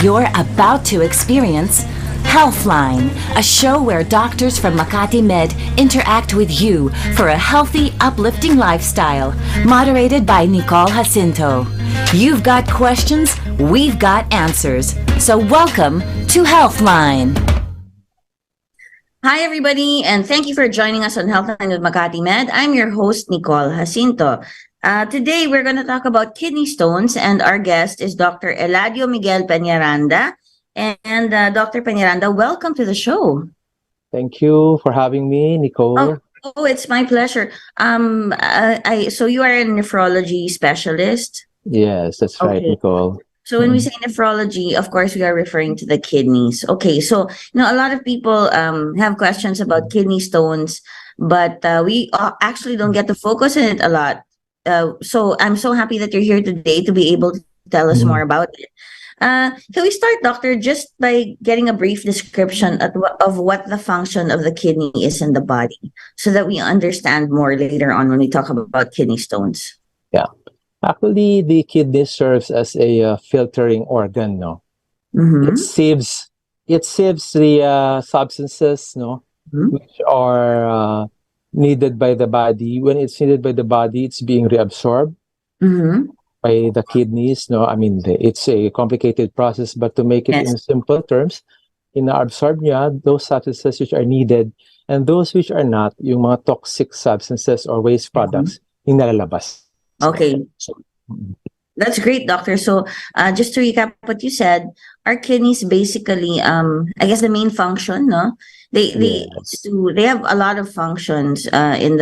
You're about to experience Healthline, a show where doctors from 𝗏𝗏𝗵𝗏 interact with you for a healthy, uplifting lifestyle. Moderated by Nicole Jacinto. You've got questions, we've got answers. So welcome to Healthline. Hi, everybody, and thank you for joining us on Healthline with 𝗏𝗏𝗵𝗏. I'm your host, Nicole Jacinto. Today, we're going to talk about kidney stones, and our guest is Dr. 𝗛𝗏𝗶𝗵𝗏. And Dr. Peñaranda, welcome to the show. Thank you for having me, Nicole. Oh, it's my pleasure. So you are a nephrology specialist? Yes, that's right, Nicole. So when we say nephrology, of course, we are referring to the kidneys. Okay, so a lot of people have questions about kidney stones, but we actually don't get to focus on it a lot. So I'm so happy that you're here today to be able to tell us more about it. Can we start, doctor, just by getting a brief description of what the function of the kidney is in the body, so that we understand more later on when we talk about kidney stones? Yeah. Actually, the kidney serves as a filtering organ, no? It saves the substances, which are needed by the body. When it's needed by the body, it's being reabsorbed by the kidneys. I mean, it's a complicated process, but to make it in simple terms, inaabsorb niya those substances which are needed, and those which are not, yung mga toxic substances or waste products, yung nalalabas. Okay. That's great, doctor. So just to recap what you said, our kidneys basically, I guess the main function, they have a lot of functions in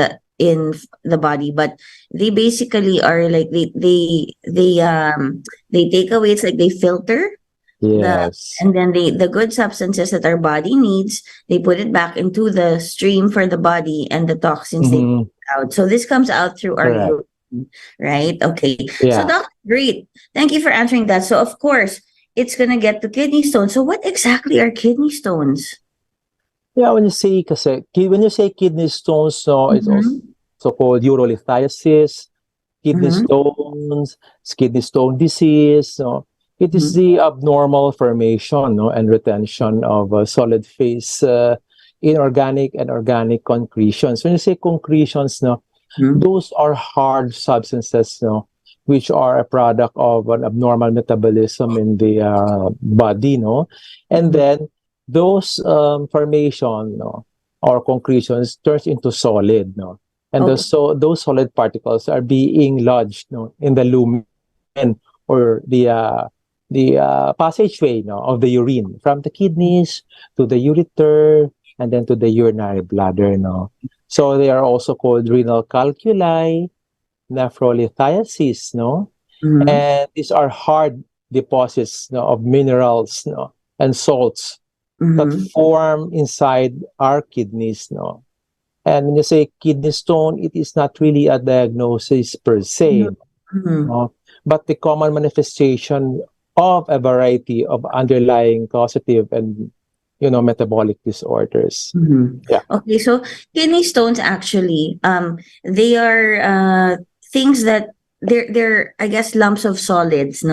the body, but they basically are like they take away, it's like they filter. Yes. And then the good substances that our body needs, they put it back into the stream for the body, and the toxins they put out. So this comes out through our urine. Right? Okay. Yeah. So that's great. Thank you for answering that. So of course, it's going to get to kidney stones. So what exactly are kidney stones? Yeah, when you say kidney stones, it's also called urolithiasis, kidney stones, kidney stone disease. It is the abnormal formation and retention of solid phase inorganic and organic concretions. When you say concretions, those are hard substances, which are a product of an abnormal metabolism in the body, and then those formation or concretions turns into solid, and those solid particles are being lodged, in the lumen or the passageway, of the urine from the kidneys to the ureter and then to the urinary bladder, So they are also called renal calculi, nephrolithiasis, and these are hard deposits of minerals and salts that form inside our kidneys. And when you say kidney stone, it is not really a diagnosis per se, but the common manifestation of a variety of underlying causative and metabolic disorders. Yeah. Okay, so kidney stones actually, they are things that they're I guess lumps of solids,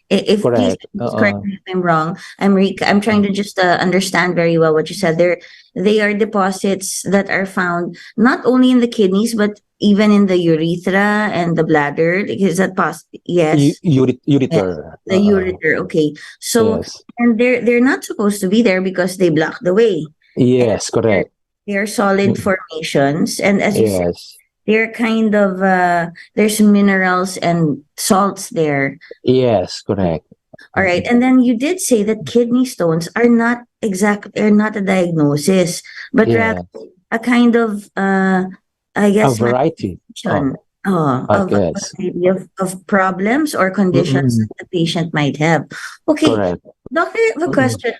If Correct. Please correct me if I'm wrong. I'm trying to just understand very well what you said. They are deposits that are found not only in the kidneys but even in the urethra and the bladder. Is that possible? Yes. Ureter. The ureter. Okay. So and they're not supposed to be there because they block the way. Yes, correct. They're solid formations, and as you said, Yes. they're kind of there's minerals and salts there. Yes, correct. All right. And then you did say that kidney stones are not a diagnosis, but rather a kind of I guess a variety of problems or conditions that the patient might have. Okay. Correct. Doctor, I have a question.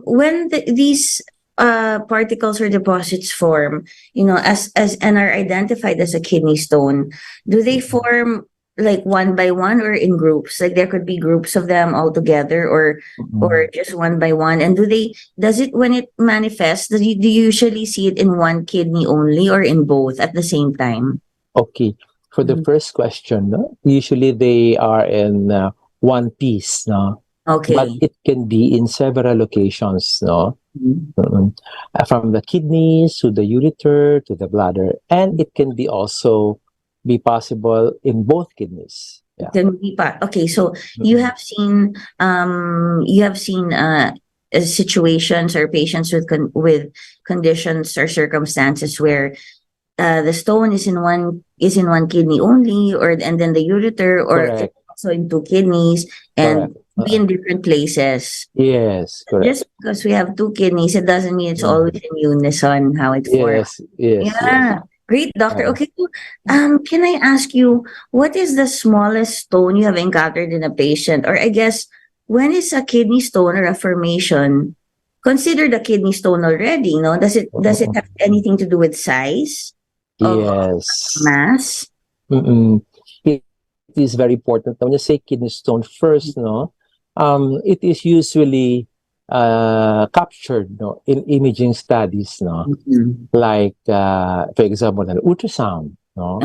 When these particles or deposits form, as and are identified as a kidney stone, do they form like one by one or in groups? Like there could be groups of them all together, or just one by one. And does it when it manifests, do you usually see it in one kidney only or in both at the same time? Okay. For the first question, usually they are in one piece, but Okay. it can be in several locations, no? Mhm. From the kidneys to the ureter to the bladder, and it can be also be possible in both kidneys. Yeah. Can be part. Okay, so Mm-mm. you have seen situations or patients with with conditions or circumstances where the stone is in one kidney only, or and then the ureter, or it's Correct. also in two kidneys and Correct. be in different places. Yes. Correct. Just because we have two kidneys, it doesn't mean it's always Mhm. in unison how it forms. Yes. Yes. Yes. Yeah, great, doctor. Uh, Okay, so, can I ask you, what is the smallest stone you have encountered in a patient? Or I guess, when is a kidney stone or a formation considered a kidney stone already? No, does it mm-mm. have anything to do with size of Yes. mass? Mm-mm. It is very important. When you say kidney stone first, no, it is usually captured, no, in imaging studies, no, Mhm. like for example, an ultrasound, no,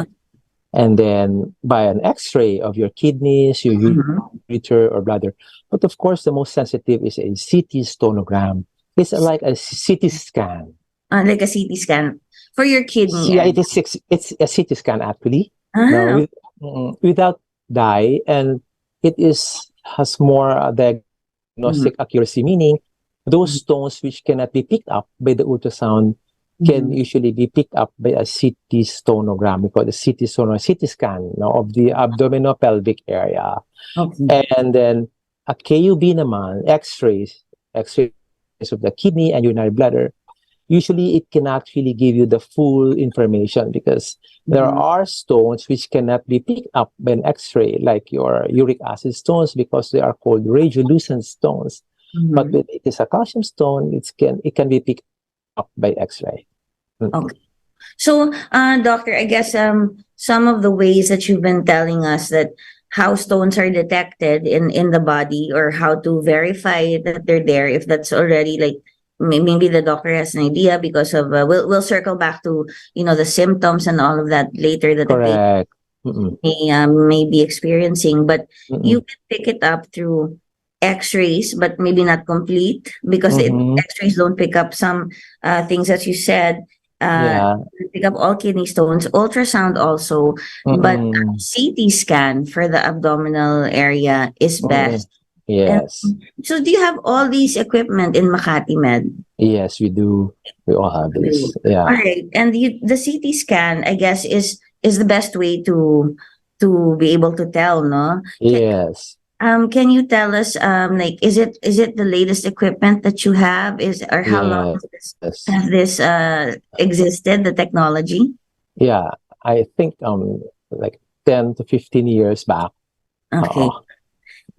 and then by an X-ray of your kidneys, your Mhm. ureter or bladder. But of course, the most sensitive is a CT stonogram. It's like a CT scan. Like a CT scan for your kidney Yeah, area. it's a CT scan actually. No, Ah, without dye, and it is has more mhm. diagnostic accuracy, meaning those stones which cannot be picked up by the ultrasound can Mhm. usually be picked up by a CT stonogram. We call it CT sonogram, CT scan, no, of the abdominopelvic area, Okay. and then a KUB naman, X-rays of the kidney and urinary bladder. Usually it cannot really give you the full information because there Mhm. are stones which cannot be picked up by an X-ray, like your uric acid stones, because they are called radiolucent stones. But Mhm. when it is a calcium stone, it can be picked up by X-ray. Mm. Okay. So, doctor, I guess some of the ways that you've been telling us that how stones are detected in the body, or how to verify that they're there, if that's already like, maybe the doctor has an idea because of we'll circle back to the symptoms and all of that later that the patient Correct. Mm-mm. may be experiencing, but you Mm-mm. can pick it up through X-rays, but maybe not complete, because Mm-hmm. X-rays don't pick up some things that you said. Yeah. Pick up all kidney stones, ultrasound also, but Mm-mm. CT scan for the abdominal area is Mm-mm. best. And Yes. so, do you have all these equipment in Makati Med? Yes, we do. We all have Great. this. Yeah. All right, and the CT scan, I guess, is the best way to be able to tell, no? Yes. Can you tell us, like, is it the latest equipment that you have? Or how long Yes. has this existed, the technology? Yeah, I think like 10 to 15 years back, Okay, uh,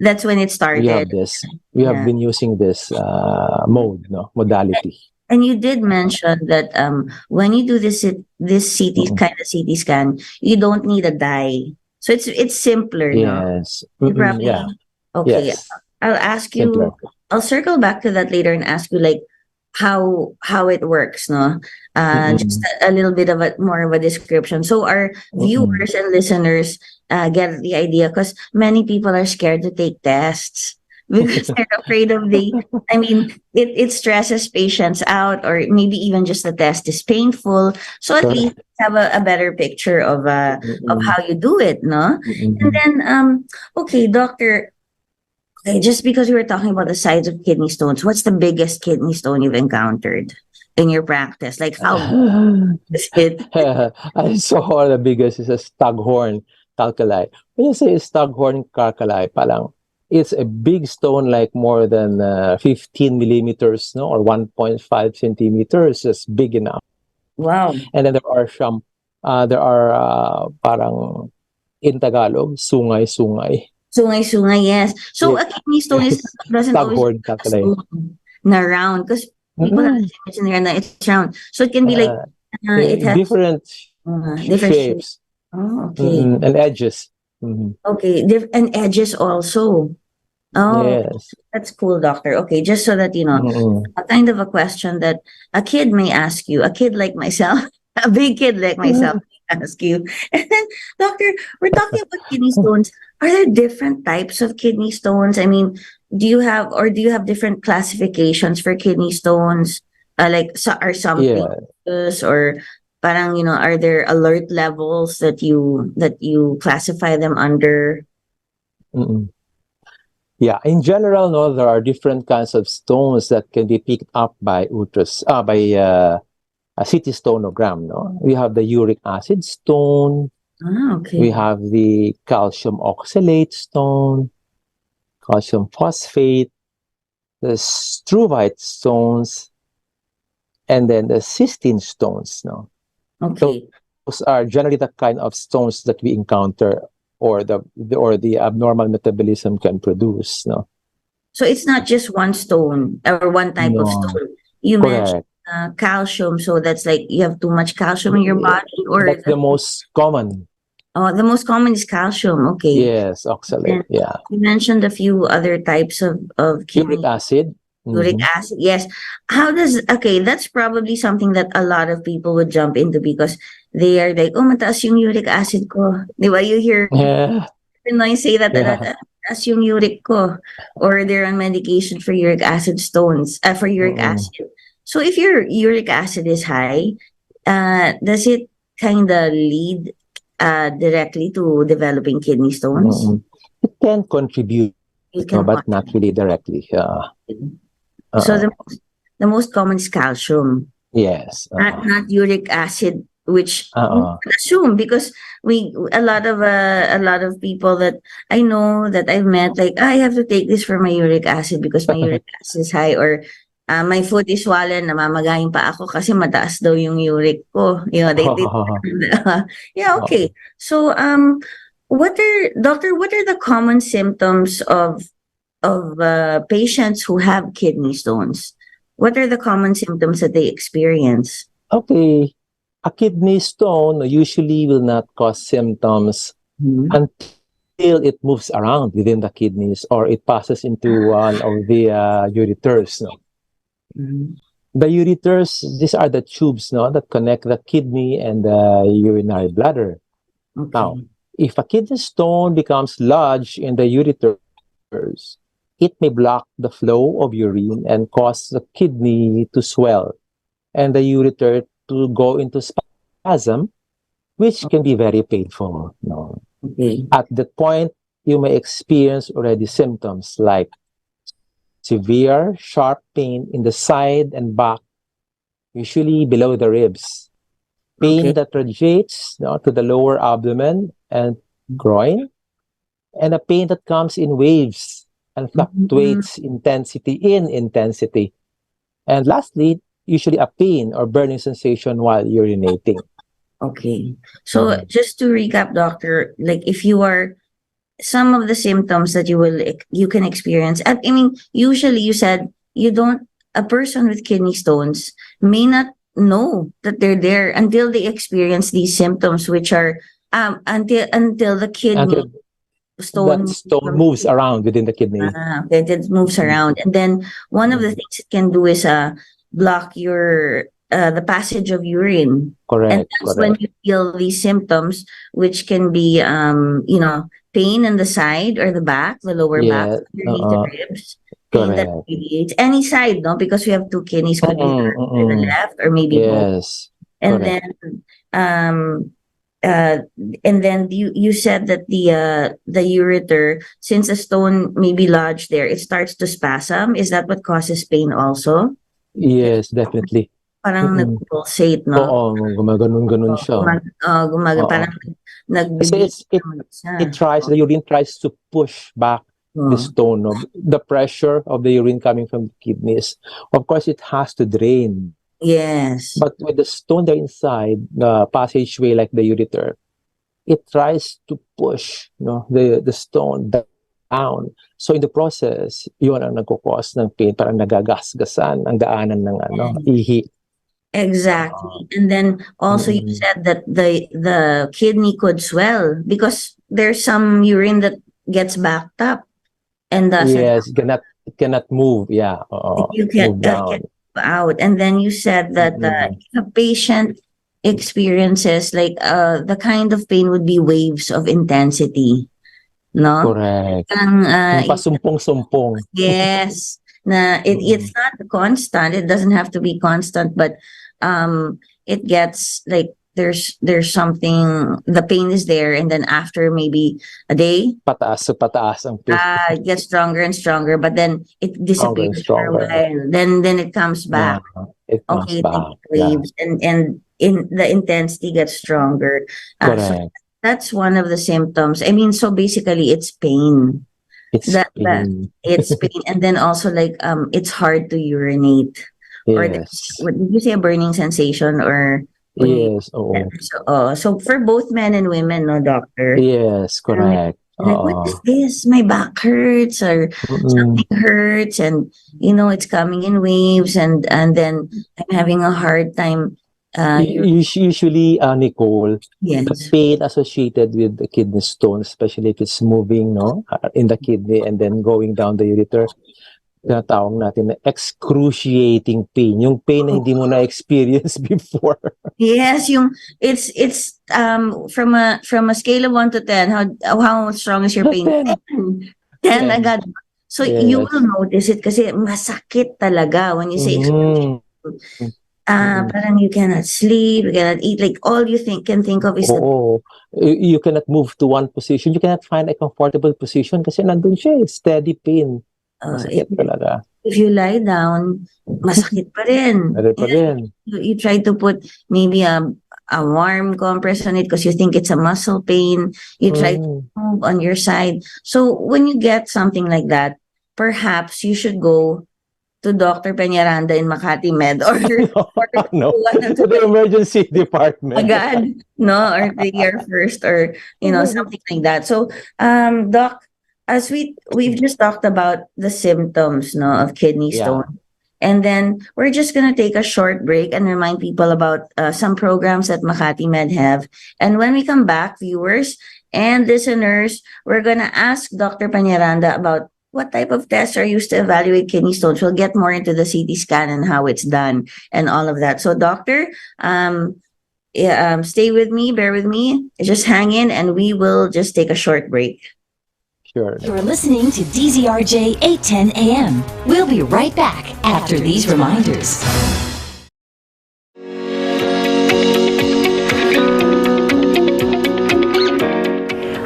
that's when it we started. have this. We have Yeah. been using this modality. And you did mention that when you do this CT Mm-mm. kind of CT scan, you don't need a dye. So it's simpler, no? Yes. You Mm-mm. Yeah. probably okay. Yes. I'll ask Simpler. you. I'll circle back to that later and ask you, like, how it works, no? Just Mm-mm. a little bit of a more of a description, so our Mm-mm. viewers and listeners get the idea, because many people are scared to take tests because they're afraid of the. I mean, it stresses patients out, or maybe even just the test is painful. So at least Correct. have a better picture of Mm-mm. how you do it, no? And Mm-mm. then okay, doctor. Okay, just because we were talking about the size of kidney stones, what's the biggest kidney stone you've encountered in your practice? Like, how big is it? I saw the biggest is a staghorn calculi. When you say staghorn calculi, palang it's a big stone, like more than 15 millimeters, no, or 1.5 centimeters. It's big enough. Wow. And then there are parang in Tagalog, sungay-sungay. Sungay-sungay, yes. So a kidney stone is Yes, doesn't always staghorn look like a calculi. stone na round, because people have Mm-mm. this image in their head that it's round. So it can be like Uh, it has Different different shape. shapes. Oh, okay. Mm-mm. And edges. Mhm. Okay. And edges also. Oh, Yes. that's cool, doctor. Okay, just so that Mm-mm. a kind of a question that a kid may ask you, a kid like myself, a big kid like myself may ask you. And then, doctor, we're talking about kidney stones. Are there different types of kidney stones? I mean, do you have different classifications for kidney stones? Like, so are some Yeah. painless, or parang, are there alert levels that you classify them under? Mm-mm. Yeah, in general, no, there are different kinds of stones that can be picked up by a CT stonogram. No, we have the uric acid stone. Okay. We have the calcium oxalate stone, calcium phosphate, the struvite stones, and then the cystine stones. No, Okay. those are generally the kind of stones that we encounter, or the abnormal metabolism can produce. No, So it's not just one stone or one type of no, stone. You mentioned correct. calcium, so that's like you have too much calcium in your body, or That's the most common. the most common is calcium. Okay. Yes, oxalate. And Yeah, you mentioned a few other types of uric kidney. acid. Uric Mhm. acid, yes. Okay, that's probably something that a lot of people would jump into because they are like, oh, mataas yung uric acid ko. Di ba? You hear Yeah, Pinoy say that a lot, yeah. mataas yung uric ko. Or they're on medication for uric acid stones, for uric Mm-mm. acid. So if your uric acid is high, does it kind of lead directly to developing kidney stones? Mm-mm. It can contribute, You no, can but not really directly. So Uh-uh. the most common is calcium, Yes. not uric acid, which we Uh-uh. would assume because a lot of people that I know that I've met, like, I have to take this for my uric acid because my uric acid is high, or my food is swollen, namamagayin pa ako kasi mataas daw yung uric ko. They yeah, okay. So what are the common symptoms of patients who have kidney stones? What are the common symptoms that they experience? Okay. A kidney stone usually will not cause symptoms until it moves around within the kidneys or it passes into one of the ureters. No? The ureters, these are the tubes, no, that connect the kidney and the urinary bladder. Okay. Now, if a kidney stone becomes large in the ureters, it may block the flow of urine and cause the kidney to swell and the ureter to go into spasm, which can be very painful. No? Okay. At that point, you may experience already symptoms like severe, sharp pain in the side and back, usually below the ribs. Pain Okay. that radiates, no, to the lower abdomen and groin, and a pain that comes in waves and fluctuates in intensity. And lastly, usually a pain or burning sensation while urinating. Okay. So just to recap, doctor, like if you are some of the symptoms that you can experience. I mean, usually you said a person with kidney stones may not know that they're there until they experience these symptoms, which are until the kidney That stone moves around within the kidney. Okay, it moves around, and then one of the things it can do is block your the passage of urine. Correct. And that's when you feel these symptoms, which can be pain in the side or the back, the lower back, underneath the ribs, pain that radiates any side, no, because we have two kidneys, could be the left or maybe both. And then you said that the ureter, since a stone may be lodged there, it starts to spasm. Is that what causes pain also? Yes, definitely. Parang nag-pulsate, no? Oo, gumaganon-ganon siya. Parang Kasi the urine tries to push back the stone, no? The pressure of the urine coming from the kidneys. Of course, it has to drain. Yes. But with the stone there inside, the passageway like the ureter, it tries to push, the stone down. So in the process, yun ang nagkukos ng pain, parang nagagasgasan ang daanan ng ihi. Exactly. And then also you said that the kidney could swell because there's some urine that gets backed up and yes, it cannot move. Yeah. You can't get out. And then you said that if a patient experiences like the kind of pain would be waves of intensity. no? Correct. Ang, Yung pasumpong-sumpong. yes, na it's not constant. It doesn't have to be constant, but it gets like there's something, the pain is there, and then after maybe a day, Pataas sa pataas ang pain. it gets stronger and stronger, but then it Stronger and disappears for a stronger. while. Then it comes back. Yeah, it comes Okay, back. like waves, and in the intensity gets stronger. So Correct. that's one of the symptoms. I mean, so basically, it's pain. It's pain. It's pain, and then also like it's hard to urinate. Or Yes. what did you say, a burning sensation, or when you- Yes, oo. so for both men and women, no, doctor. Yes, correct. Like, what is this? My back hurts, or something hurts, and it's coming in waves, and then I'm having a hard time. Usually, Nicole, the Yes. pain associated with the kidney stone, especially if it's moving, no, in the kidney and then going down the ureter, tinatawag natin na excruciating pain. Yung pain na hindi mo na-experience before. Yes, it's from a scale of 1 to 10, how strong is your pain? 10. 10 agad. So you will notice it kasi masakit talaga when you say parang you cannot sleep, you cannot eat, like all you can think of is you cannot move to one position, you cannot find a comfortable position kasi nandun siya, steady pain. Masakit talaga. If you lie down, masakit pa rin. You try to put maybe a warm compress on it because you think it's a muscle pain. You try to move on your side. So when you get something like that, perhaps you should go to Dr. Peñaranda in Makati Med, or to the emergency department. Agad, no, or the year first, or something like that. So, Doc, as we've just talked about the symptoms, no, of kidney stone, and then we're just gonna take a short break and remind people about some programs that Makati Med have. And when we come back, viewers and listeners, we're gonna ask Dr. Peñaranda about what type of tests are used to evaluate kidney stones. We'll get more into the CT scan and how it's done and all of that. So, doctor, stay with me, bear with me, just hang in, and we will just take a short break. Sure. You're listening to DZRJ 810 AM. We'll be right back after these reminders.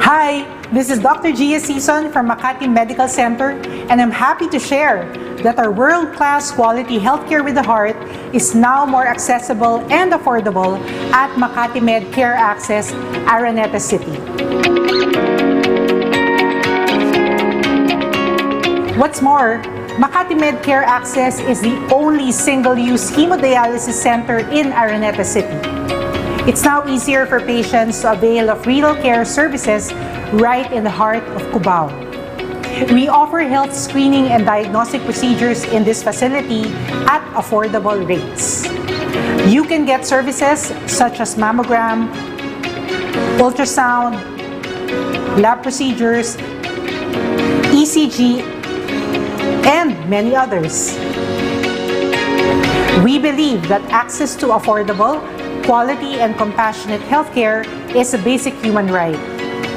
Hi, this is Dr. Jacinto from Makati Medical Center, and I'm happy to share that our world-class quality healthcare with the heart is now more accessible and affordable at Makati Med Care Access, Araneta City. What's more, Makati Med Care Access is the only single-use hemodialysis center in Araneta City. It's now easier for patients to avail of renal care services right in the heart of Cubao. We offer health screening and diagnostic procedures in this facility at affordable rates. You can get services such as mammogram, ultrasound, lab procedures, ECG, and many others. We believe that access to affordable, quality, and compassionate healthcare is a basic human right.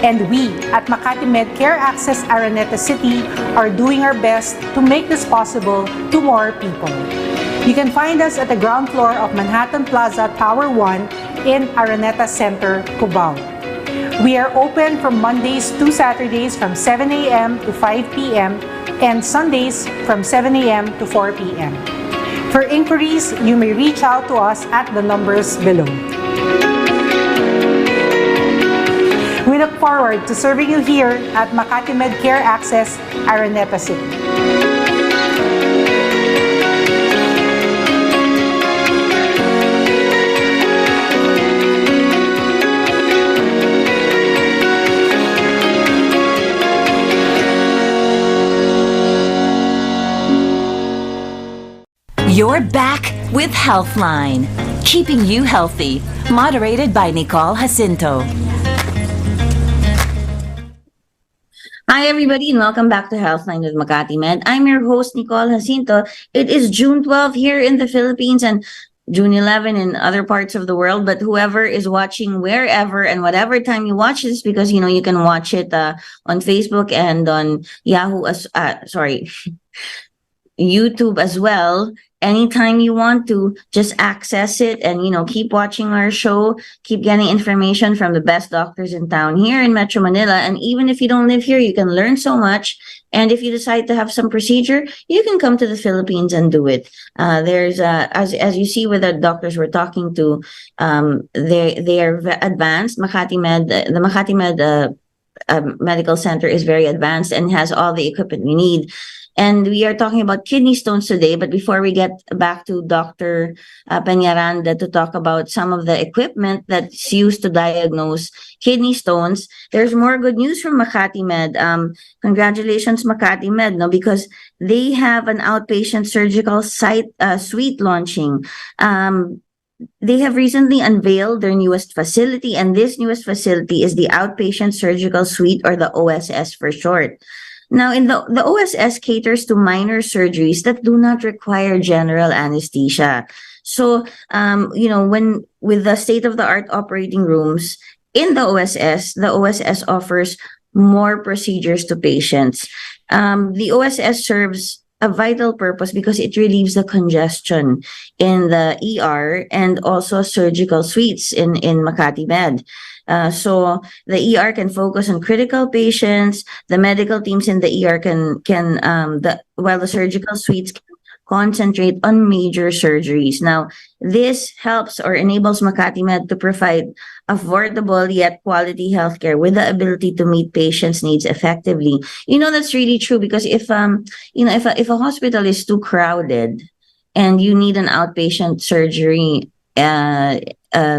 And we at Makati Med Care Access Araneta City are doing our best to make this possible to more people. You can find us at the ground floor of Manhattan Plaza Tower 1 in Araneta Center, Cubao. We are open from Mondays to Saturdays from 7 a.m. to 5 p.m. and Sundays from 7 a.m. to 4 p.m. For inquiries, you may reach out to us at the numbers below. We look forward to serving you here at Makati Med Care Access, Araneta City. You're back with Healthline, keeping you healthy, moderated by Nicole Jacinto. Hi, everybody, and welcome back to Healthline with Makati Med. I'm your host, Nicole Jacinto. It is June 12 here in the Philippines, and June 11 in other parts of the world, but whoever is watching wherever and whatever time you watch this, because you know you can watch it on Facebook and on Yahoo YouTube as well. Anytime you want to, just access it and, you know, keep watching our show, keep getting information from the best doctors in town here in Metro Manila. And even if you don't live here, you can learn so much. And if you decide to have some procedure, you can come to the Philippines and do it. There's, as you see with the doctors we're talking to, they are advanced. Makati Med, the Makati Med medical center is very advanced and has all the equipment we need. And we are talking about kidney stones today. But before we get back to Dr. Peñaranda to talk about some of the equipment that's used to diagnose kidney stones, there's more good news from Makati Med. Congratulations, Makati Med, no, because they have an outpatient surgical suite launching. They have recently unveiled their newest facility, and this newest facility is the Outpatient Surgical Suite, or the OSS for short. Now, in the OSS caters to minor surgeries that do not require general anesthesia. So, you know, when with the state-of-the-art operating rooms in the OSS offers more procedures to patients. The OSS serves a vital purpose because it relieves the congestion in the ER and also surgical suites in Makati Med. So the ER can focus on critical patients. The medical teams in the ER while the surgical suites can concentrate on major surgeries. Now, this helps or enables Makati Med to provide affordable yet quality healthcare with the ability to meet patients' needs effectively. You know, that's really true, because if a hospital is too crowded and you need an outpatient surgery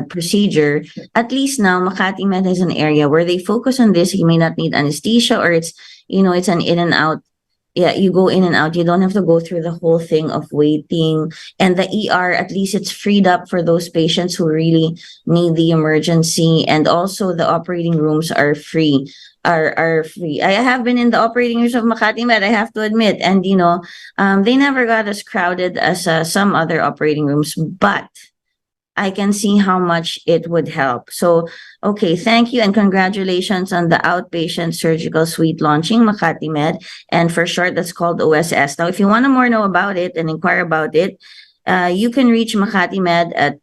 procedure, at least now Makati Med is an area where they focus on this. You may not need anesthesia, or it's an in and out. Yeah, you go in and out. You don't have to go through the whole thing of waiting. And the ER, at least it's freed up for those patients who really need the emergency. And also the operating rooms are free. Are free. I have been in the operating rooms of Makati Med, I have to admit, and they never got as crowded as some other operating rooms, but I can see how much it would help. So, okay, thank you and congratulations on the outpatient surgical suite launching, Makati Med. And for short, that's called OSS. Now, if you want to more know about it and inquire about it, you can reach Makati Med at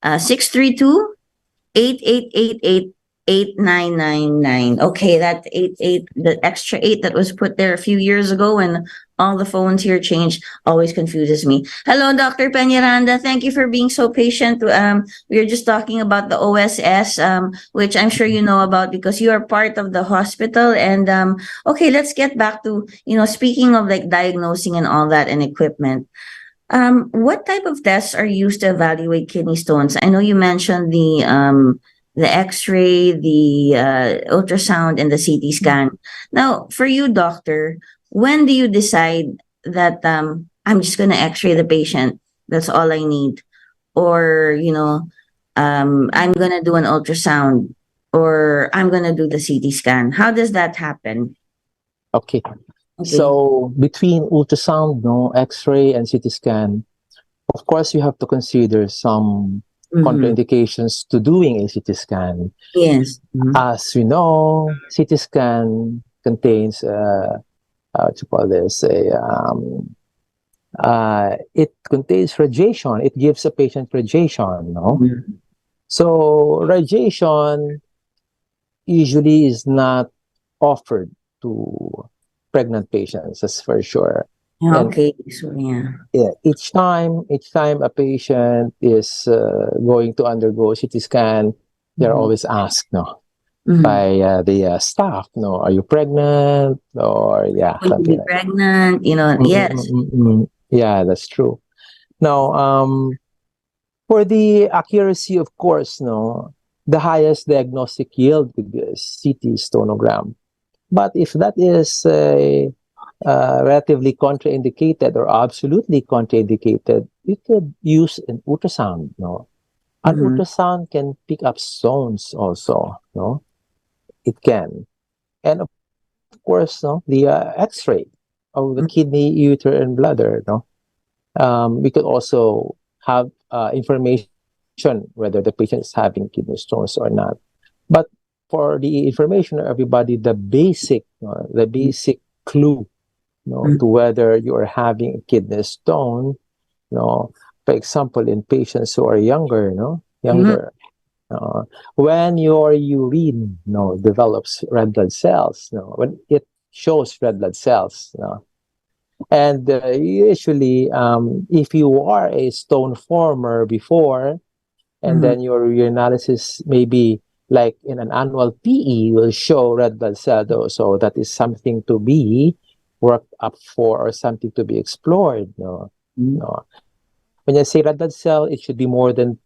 632-8888-8999. Okay, that the extra 8 that was put there a few years ago when all the phones here changed always confuses me. Hello, Dr. Peñaranda. Thank you for being so patient. We were just talking about the OSS, which I'm sure you know about because you are part of the hospital. And okay, let's get back to, speaking of like diagnosing and all that and equipment. What type of tests are used to evaluate kidney stones? I know you mentioned the X-ray, the ultrasound, and the CT scan. Now, for you, doctor, when do you decide that I'm just going to X-ray the patient? That's all I need. Or, I'm going to do an ultrasound, or I'm going to do the CT scan. How does that happen? Okay. So between ultrasound, X-ray, and CT scan, of course, you have to consider some contraindications to doing a CT scan. Yes. As we know, CT scan contains it contains radiation. It gives a patient radiation, So radiation usually is not offered to pregnant patients, that's for sure. Okay, so yeah, each time a patient is going to undergo CT scan, they're always asked, by the staff, are you pregnant? Or Will you be pregnant? Yes. Yeah, that's true. Now, for the accuracy, of course, the highest diagnostic yield would be a CT stonogram. But if that is relatively contraindicated or absolutely contraindicated, you could use an ultrasound. An ultrasound can pick up stones also. It can. And of course, the X-ray of the kidney, uterus, and bladder. We could also have information whether the patient is having kidney stones or not. But for the information of everybody, the basic clue, to whether you are having a kidney stone, for example, in patients who are younger, when your urine, develops red blood cells, when it shows red blood cells, and usually, if you are a stone former before, and then your urinalysis maybe like in an annual PE will show red blood cells, so that is something to be worked up for or something to be explored. When you say red blood cell, it should be more than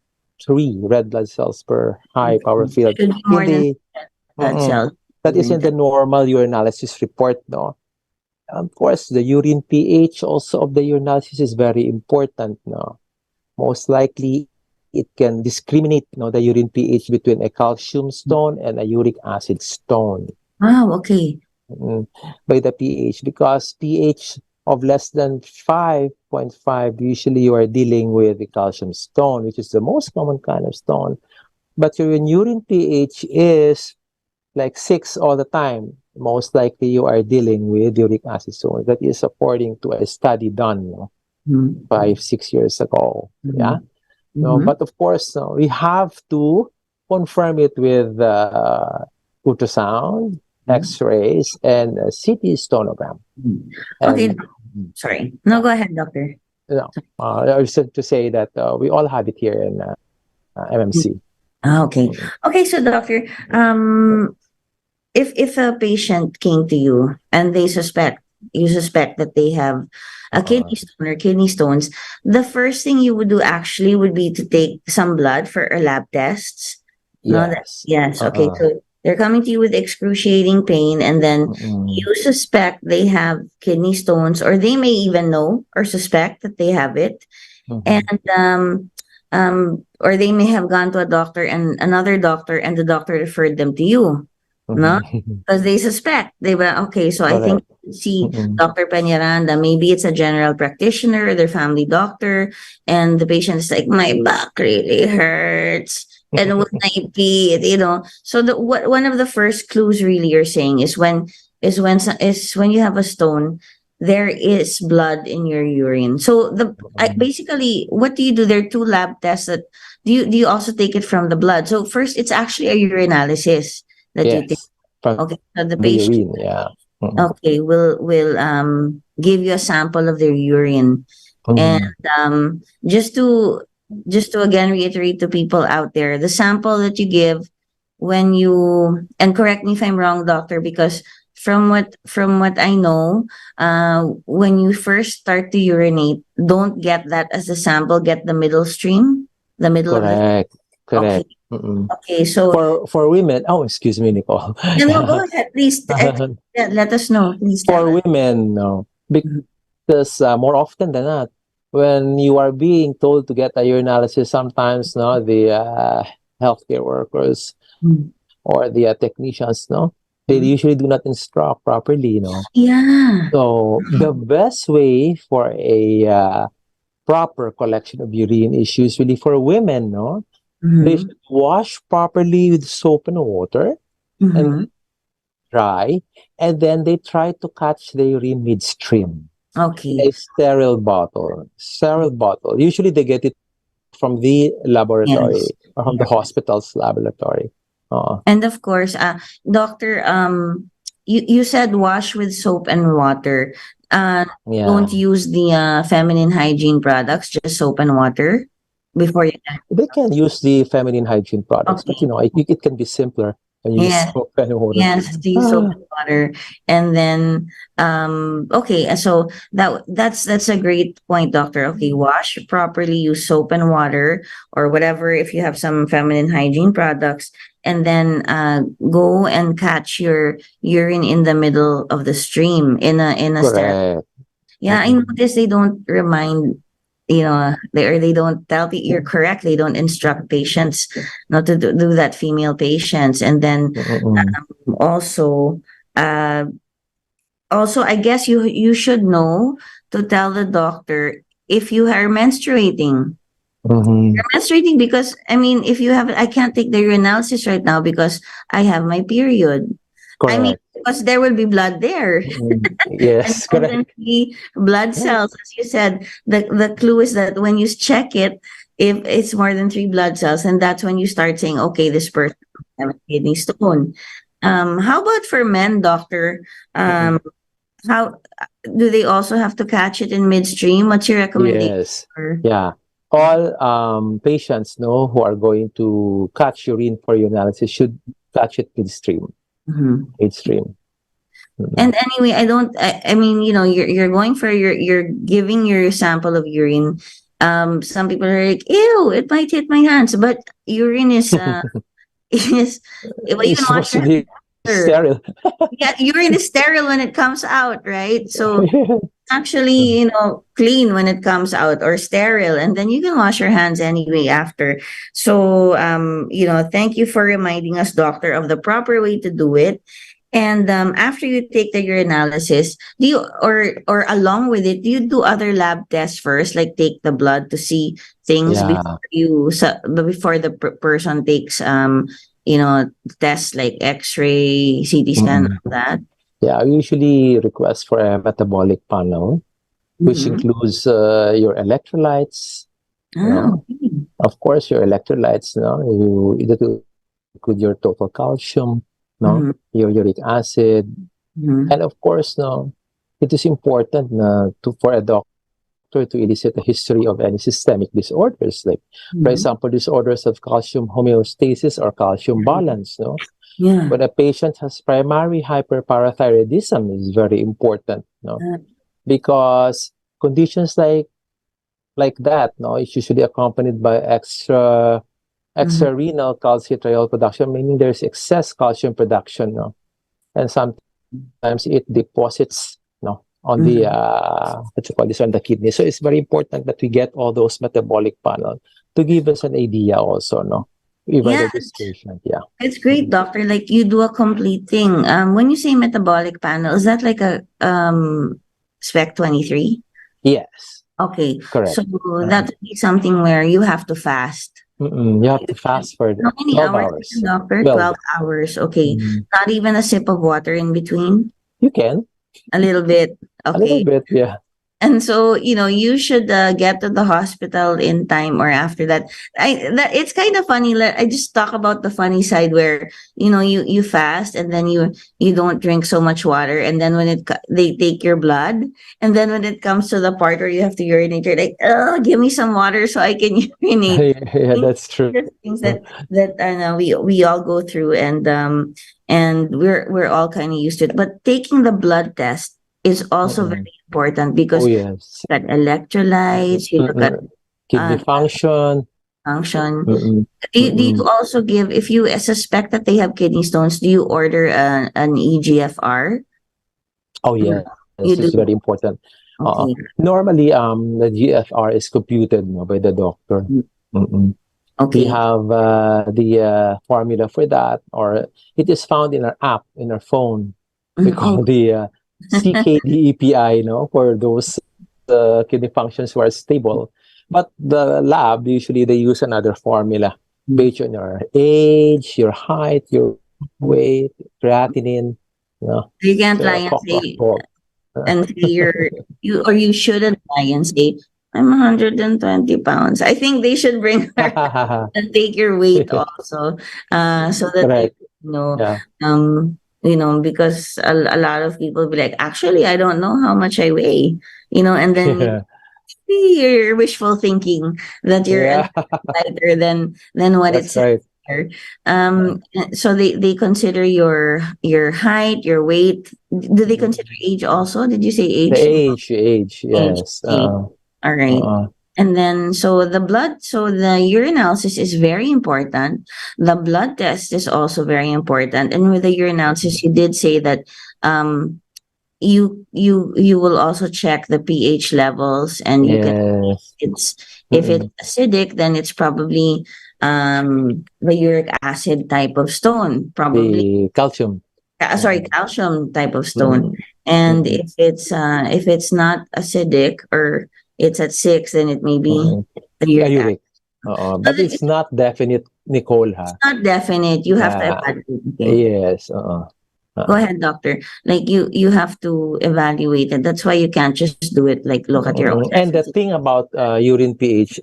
3 red blood cells per high power field. Should be more than blood cells. That is in the normal urinalysis report, Of course, the urine pH also of the urinalysis is very important, Most likely, it can discriminate, the urine pH between a calcium stone and a uric acid stone. Wow, okay. By the pH, because pH of less than 5.5, usually you are dealing with the calcium stone, which is the most common kind of stone. But your urine pH is like 6 all the time, most likely you are dealing with uric acid stone. That is according to a study done 5-6 years ago. Yeah. But of course, we have to confirm it with ultrasound, X-rays, and CT sonogram. Okay. Sorry. No, go ahead, doctor. I was to say that we all have it here in MMC. Okay. Okay, so doctor, if a patient came to you and you suspect that they have a kidney stone or kidney stones, the first thing you would do actually would be to take some blood for a lab tests. Yes. Yes. Okay. So they're coming to you with excruciating pain, and then you suspect they have kidney stones, or they may even know or suspect that they have it, and or they may have gone to a doctor and another doctor, and the doctor referred them to you. No, because they suspect they were okay. So I think see Dr. Peñaranda, maybe it's a general practitioner, their family doctor, and the patient is like, my back really hurts, and when I pee, So one of the first clues really you're saying is when you have a stone, there is blood in your urine. So basically, what do you do? There are 2 lab tests that do you also take it from the blood? So first, it's actually a urinalysis that you take. Okay, so the patient, okay, will give you a sample of their urine, and just to again reiterate to people out there, the sample that you give when you, and correct me if I'm wrong, doctor, because from what I know, when you first start to urinate, don't get that as a sample. Get the middle stream, the middle of the. Correct. Okay, so for women, excuse me, Nicole. No, go ahead, please. Let us know, please. For women, because more often than not, when you are being told to get a urinalysis, sometimes the healthcare workers or the technicians, they usually do not instruct properly, Yeah. So the best way for a proper collection of urine is usually for women, They should wash properly with soap and water and dry, and then they try to catch the urine midstream. Okay. A sterile bottle. Usually they get it from the laboratory or from the hospital's laboratory. And of course, doctor, you said wash with soap and water. Don't use the feminine hygiene products, just soap and water before you. They can use the feminine hygiene products, but it can be simpler when you use soap and water. Yes, to use soap and water, and then okay, so that's a great point, doctor. Okay, wash properly, use soap and water or whatever if you have some feminine hygiene products, and then go and catch your urine in the middle of the stream in a sterile. Yeah, I noticed they don't remind. They don't tell you're correct. They don't instruct patients not to do that, female patients, and then also, I guess you should know to tell the doctor if you are menstruating. Mm-hmm. You're menstruating because, I mean, if you have, I can't take the urinalysis right now because I have my period. I mean, Correct. because there will be blood there. Mm, And yes, more than correct. 3 blood cells, as you said, the clue is that when you check it, if it's more than 3 blood cells, and that's when you start saying, okay, this person has a kidney stone. How about for men, doctor? Mm-mm. How do they also have to catch it in midstream? What's your recommendation? Yes. For, Yeah. All patients know who are going to catch urine for urinalysis should catch it midstream. Mhm. Midstream. And anyway, I mean, you're going for you're giving your sample of urine. Some people are like, ew, it might hit my hands, but urine is is well, you It's can wash supposed to your be hands. sterile. Yeah, urine is sterile when it comes out, right? So actually, clean when it comes out or sterile, and then you can wash your hands anyway after. So, thank you for reminding us, doctor, of the proper way to do it. And after you take the urinalysis, do you or along with it, do you do other lab tests first, like take the blood to see things Yeah. before the person takes tests like X-ray, CT scan, Mm-mm. all that? Yeah, I usually request for a metabolic panel, which Mm-hmm. includes your electrolytes, you Ah, know, okay. of course, your electrolytes, that will include your total calcium, Mm-hmm. your uric acid, Mm-hmm. and of course, it is important for a doctor to elicit a history of any systemic disorders, like, for Mm-hmm. example, disorders of calcium homeostasis or calcium balance. Yeah. When a patient has primary hyperparathyroidism, is very important, Uh, because conditions like that, it's usually accompanied by mhm. extrarenal calcitriol production, meaning there's excess calcium production, and sometimes it deposits, on the Mhm. what you call this, on the kidney. So it's very important that we get all those metabolic panel to give us an idea also, Yeah, whether this patient, yeah. it's great, doctor. Like you do a complete thing. When you say metabolic panel, is that like a spec 23? Yes, Okay, correct. so that would be something where you have to fast. You have to fast for How many 12 hours, hours. doctor? 12. 12 hours. Okay, Mm, not even a sip of water in between. you can, A little bit. a little Okay. bit, yeah. And so, you should get to the hospital in time or after that. It's kind of funny. I just talk about the funny side where, you fast and then you don't drink so much water. And then when they take your blood, and then when it comes to the part where you have to urinate, you're like, oh, give me some water so I can urinate. Yeah, that's true. There's things that I know we all go through, and we're all kind of used to it. But taking the blood test is also Mm-mm. very important Oh, because yes. you look at electrolytes, you look at Kidney uh, function. function. Mm-mm. Do you Mm-mm. also give, if you suspect that they have kidney stones, do you order an EGFR? Oh, Mm. yes. You This is do. very important. Okay. Normally, the GFR is computed, by the doctor. Mm. Mm-mm. We Okay. have the formula for that, or it is found in our app, in our phone. We Oh. call the CKDEPI, for those kidney functions who are stable. But the lab, usually they use another formula based on your age, your height, your weight, creatinine, You can't lie so and say cholesterol. you shouldn't lie and say I'm 120 pounds. I think they should bring her and take your weight also, so that Correct. know, Yeah. because a lot of people be like, actually, I don't know how much I weigh, and then Yeah. you're wishful thinking that you're a Yeah. little lighter than what it That's says right. here. Yeah. So they consider your height, your weight. Do they Mhm. consider age also? Did you say The age? age, Age. yes. Okay. All right. Uh, And then, so the urinalysis is very important. The blood test is also very important. And with the urinalysis, you did say that you will also check the pH levels, and you can, yes. it's if it's Mm-mm. acidic, then it's probably the uric acid type of stone, probably The calcium. sorry, Mm-mm. calcium type of stone. Mm-mm. And Mm-mm. if it's not acidic or it's at 6, then it may be Mm-mm. the uric acid. Uric. But it's not definite, Nicole, ha? Not definite. You have to Yeah. evaluate. Okay. Yes. Go ahead, doctor. Like you have to evaluate it. That's why you can't just do it. Like look at your own. And the thing about urine pH,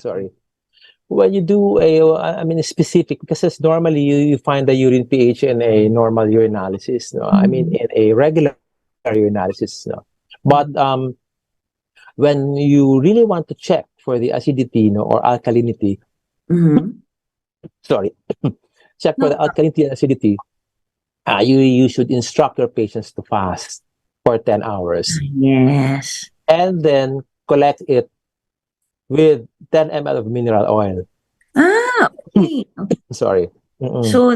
sorry, when you do a specific, because it's normally you find the urine pH in a normal urinalysis, no? I mean, in a regular urinalysis, no? But when you really want to check for the acidity, no, or alkalinity, sorry, check for the alkalinity and acidity, you should instruct your patients to fast for 10 hours. Yes. And then collect it with 10 ml of mineral oil. Okay. Sorry. So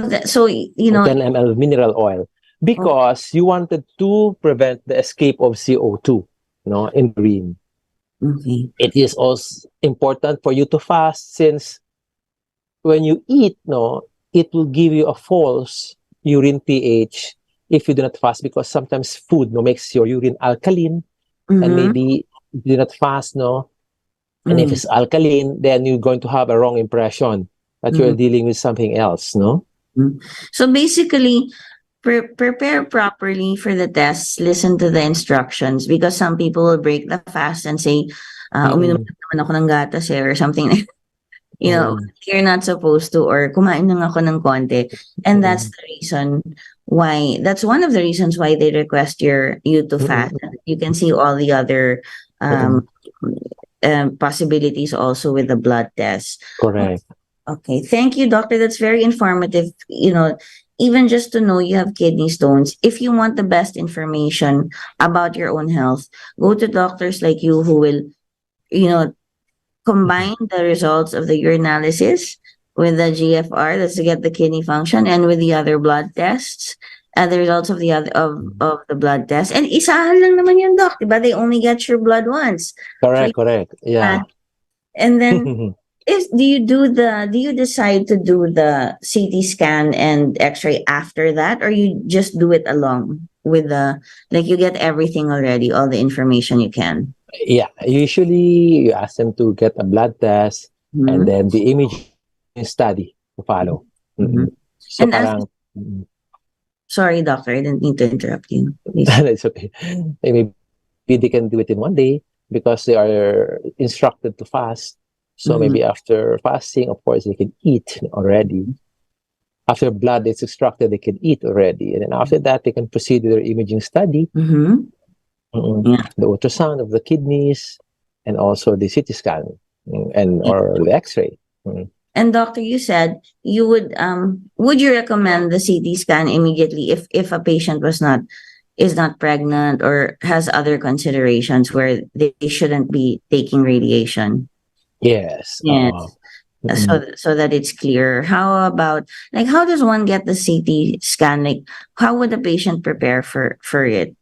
you know, 10 ml of mineral oil. Because you wanted to prevent the escape of CO2, no, in urine. okay. It is also important for you to fast, since when you eat, no, it will give you a false urine pH if you do not fast, because sometimes food, no, makes your urine alkaline, and maybe you do not fast, no, and if it's alkaline, then you're going to have a wrong impression that you're dealing with something else, no? So basically, prepare properly for the tests. Listen to the instructions, because some people will break the fast and say, uminom naman ako ng gatas or something like you know, you're not supposed to, or kumain lang ako ng konti. And that's the reason why, that's one of the reasons why they request you to fast. You can see all the other possibilities also with the blood test. Correct. Okay, thank you, doctor. That's very informative. You know, even just to know you have kidney stones, if you want the best information about your own health, go to doctors like you who will, you know, combine the results of the urinalysis with the GFR, that's to get the kidney function, and with the other blood tests, and the results of the other of the blood test. And isahan lang naman yun, doc, diba? They only get your blood once. Correct, So, correct. Yeah. And then do you decide to do the CT scan and X-ray after that, or you just do it along with the, like you get everything already, all the information you can? Yeah, usually you ask them to get a blood test and then the imaging study to follow. So And parang, sorry, doctor, I didn't mean to interrupt you. it's okay. Maybe they can do it in one day because they are instructed to fast. So maybe after fasting, of course, they can eat already. After blood is extracted, they can eat already. And then after that, they can proceed with their imaging study. The ultrasound of the kidneys, and also the CT scan or the X-ray. And doctor, you said you would you recommend the CT scan immediately if a patient is not pregnant or has other considerations where they shouldn't be taking radiation? Yes. So that it's clear. How about, like, how does one get the CT scan? Like, how would the patient prepare for it?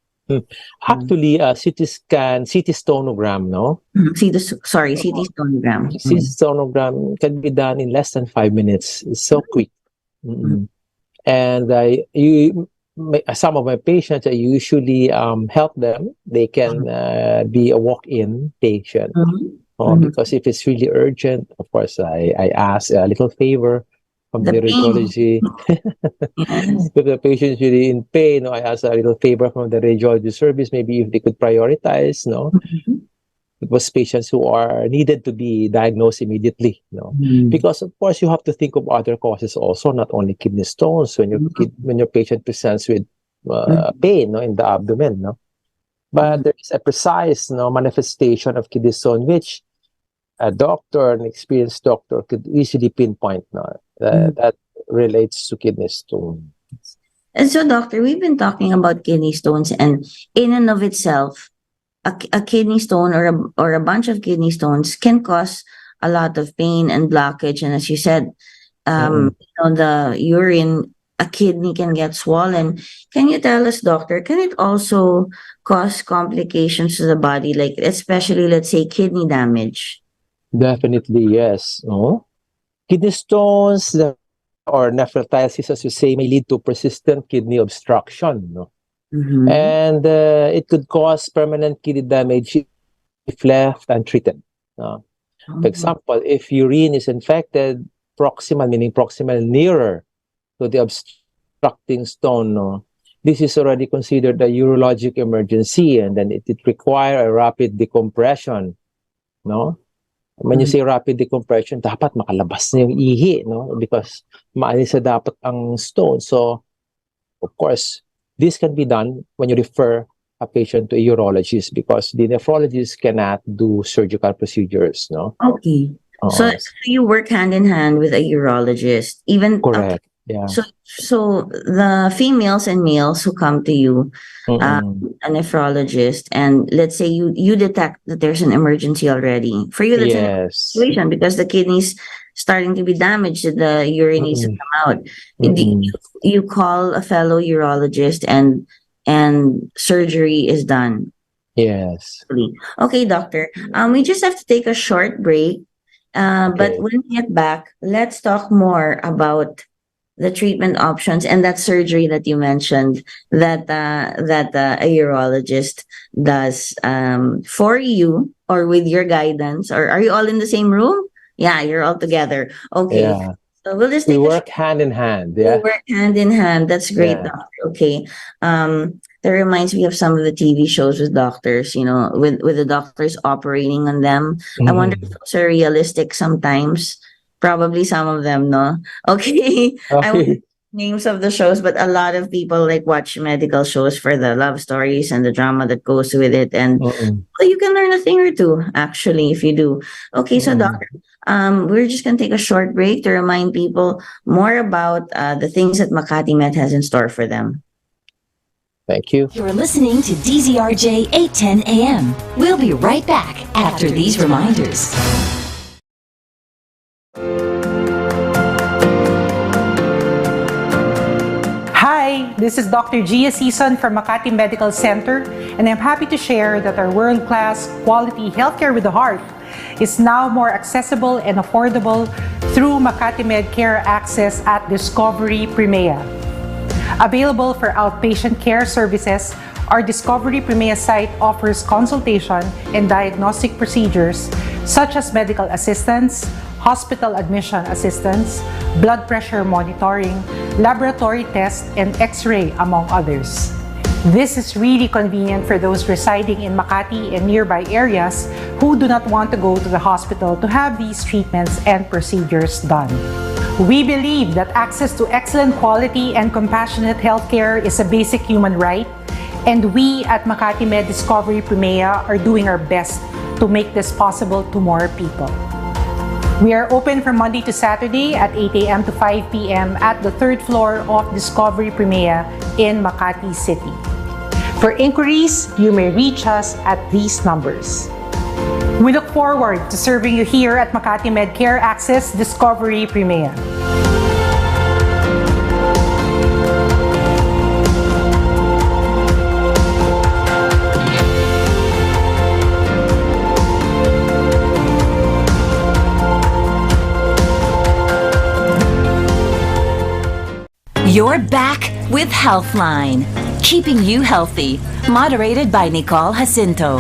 Actually, CT scan, CT stonogram, no? CT stonogram. CT stonogram can be done in less than 5 minutes. It's so quick. And some of my patients, I usually help them. They can be a walk-in patient. Because if it's really urgent, of course, I ask a little favor from the radiology. If the patient is really in pain, I ask a little favor from the radiology service, maybe if they could prioritize, it was patients who are needed to be diagnosed immediately, because of course you have to think of other causes also, not only kidney stones when your patient presents with pain, in the abdomen, but there is a precise, manifestation of kidney stone which a doctor, an experienced doctor, could easily pinpoint that relates to kidney stone. And so, doctor, we've been talking about kidney stones, and in and of itself, a kidney stone or a bunch of kidney stones can cause a lot of pain and blockage. And as you said, the urine, a kidney can get swollen. Can you tell us, doctor, can it also cause complications to the body, like especially, let's say, kidney damage? Definitely, yes. Kidney stones or nephrotysis, as you say, may lead to persistent kidney obstruction. And it could cause permanent kidney damage if left untreated. For example, if urine is infected, proximal, meaning proximal nearer to the obstructing stone, no, this is already considered a urologic emergency, and then it require a rapid decompression, no? When you say rapid decompression, dapat makalabas na yung ihi, no? Because maalis na dapat ang stone. So, of course, this can be done when you refer a patient to a urologist, because the nephrologist cannot do surgical procedures, no? Okay. So you work hand in hand with a urologist, even Correct. Yeah. So the females and males who come to you, a nephrologist, and let's say you detect that there's an emergency already. For you, that's an situation because the kidney's starting to be damaged, the urine needs to come out. You call a fellow urologist and surgery is done. Yes. Okay, doctor. We just have to take a short break. But when we get back, let's talk more about the treatment options and that surgery that you mentioned that a urologist does for you or with your guidance. Or are you all in the same room? Yeah, you're all together. Okay. Yeah. So we'll just we work hand in hand. Yeah. We work hand in hand. That's great, Yeah. doctor. Okay. That reminds me of some of the TV shows with doctors, with the doctors operating on them. I wonder if those are realistic sometimes. Probably some of them, no? Okay. I won't names of the shows, but a lot of people like watch medical shows for the love stories and the drama that goes with it. And well, you can learn a thing or two, actually, if you do. Okay, so doctor, we're just going to take a short break to remind people more about the things that Makati Med has in store for them. Thank you. You're listening to DZRJ 810 AM. We'll be right back after these reminders. Hi, this is Dr. Jacinto from Makati Medical Center, and I'm happy to share that our world-class quality healthcare with the heart is now more accessible and affordable through Makati Med Care Access at 𝗛𝗶𝘵𝗵𝗶. Available for outpatient care services, our 𝗛𝗶𝘵𝗵𝗶 site offers consultation and diagnostic procedures such as medical assistance, hospital admission assistance, blood pressure monitoring, laboratory tests, and X-ray, among others. This is really convenient for those residing in Makati and nearby areas who do not want to go to the hospital to have these treatments and procedures done. We believe that access to excellent quality and compassionate healthcare is a basic human right, and we at Makati Med 𝗛𝗶𝘵𝗵𝗶 are doing our best to make this possible to more people. We are open from Monday to Saturday at 8 a.m. to 5 p.m. at the third floor of 𝗛𝗶𝘵𝗵𝗶 in Makati City. For inquiries, you may reach us at these numbers. We look forward to serving you here at Makati Med Care Access 𝗛𝗶𝘵𝗵𝗶. You're back with Healthline, keeping you healthy. Moderated by Nicole Jacinto.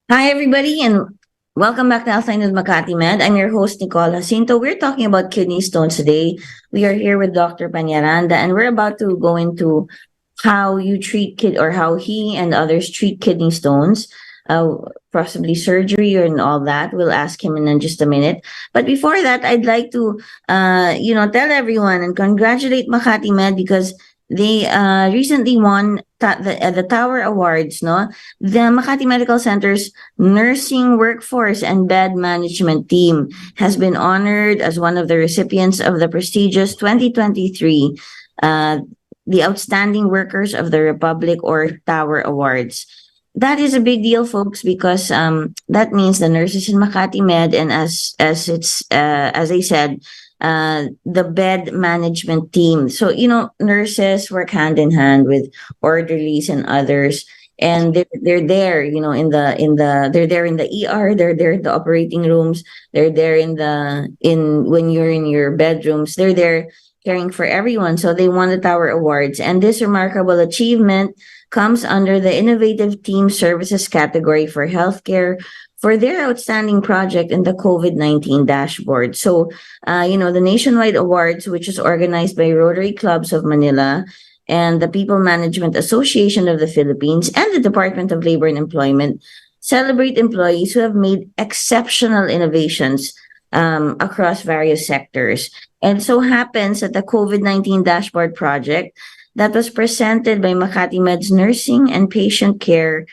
Hi, everybody, and welcome back to Healthline with Makati Med. I'm your host, Nicole Jacinto. We're talking about kidney stones today. We are here with Dr. 𝗛𝗲𝗏, and we're about to go into how you treat or how he and others treat kidney stones. Possibly surgery and all that. We'll ask him in just a minute. But before that, I'd like to, tell everyone and congratulate Makati Med because they recently won the Tower Awards, no? The Makati Medical Center's nursing workforce and bed management team has been honored as one of the recipients of the prestigious 2023 the Outstanding Workers of the Republic or Tower Awards. That is a big deal, folks, because that means the nurses in Makati Med and as I said, the bed management team. So nurses work hand in hand with orderlies and others, and they're there, they're there in the ER, they're there in the operating rooms, they're there when you're in your bedrooms, they're there caring for everyone. So they won the Tower Awards. And this remarkable achievement comes under the Innovative Team Services category for healthcare for their outstanding project in the COVID-19 dashboard. So, the nationwide awards, which is organized by Rotary Clubs of Manila and the People Management Association of the Philippines and the Department of Labor and Employment, celebrate employees who have made exceptional innovations across various sectors. And so happens that the COVID-19 dashboard project that was presented by Makati Med's Nursing and Patient Care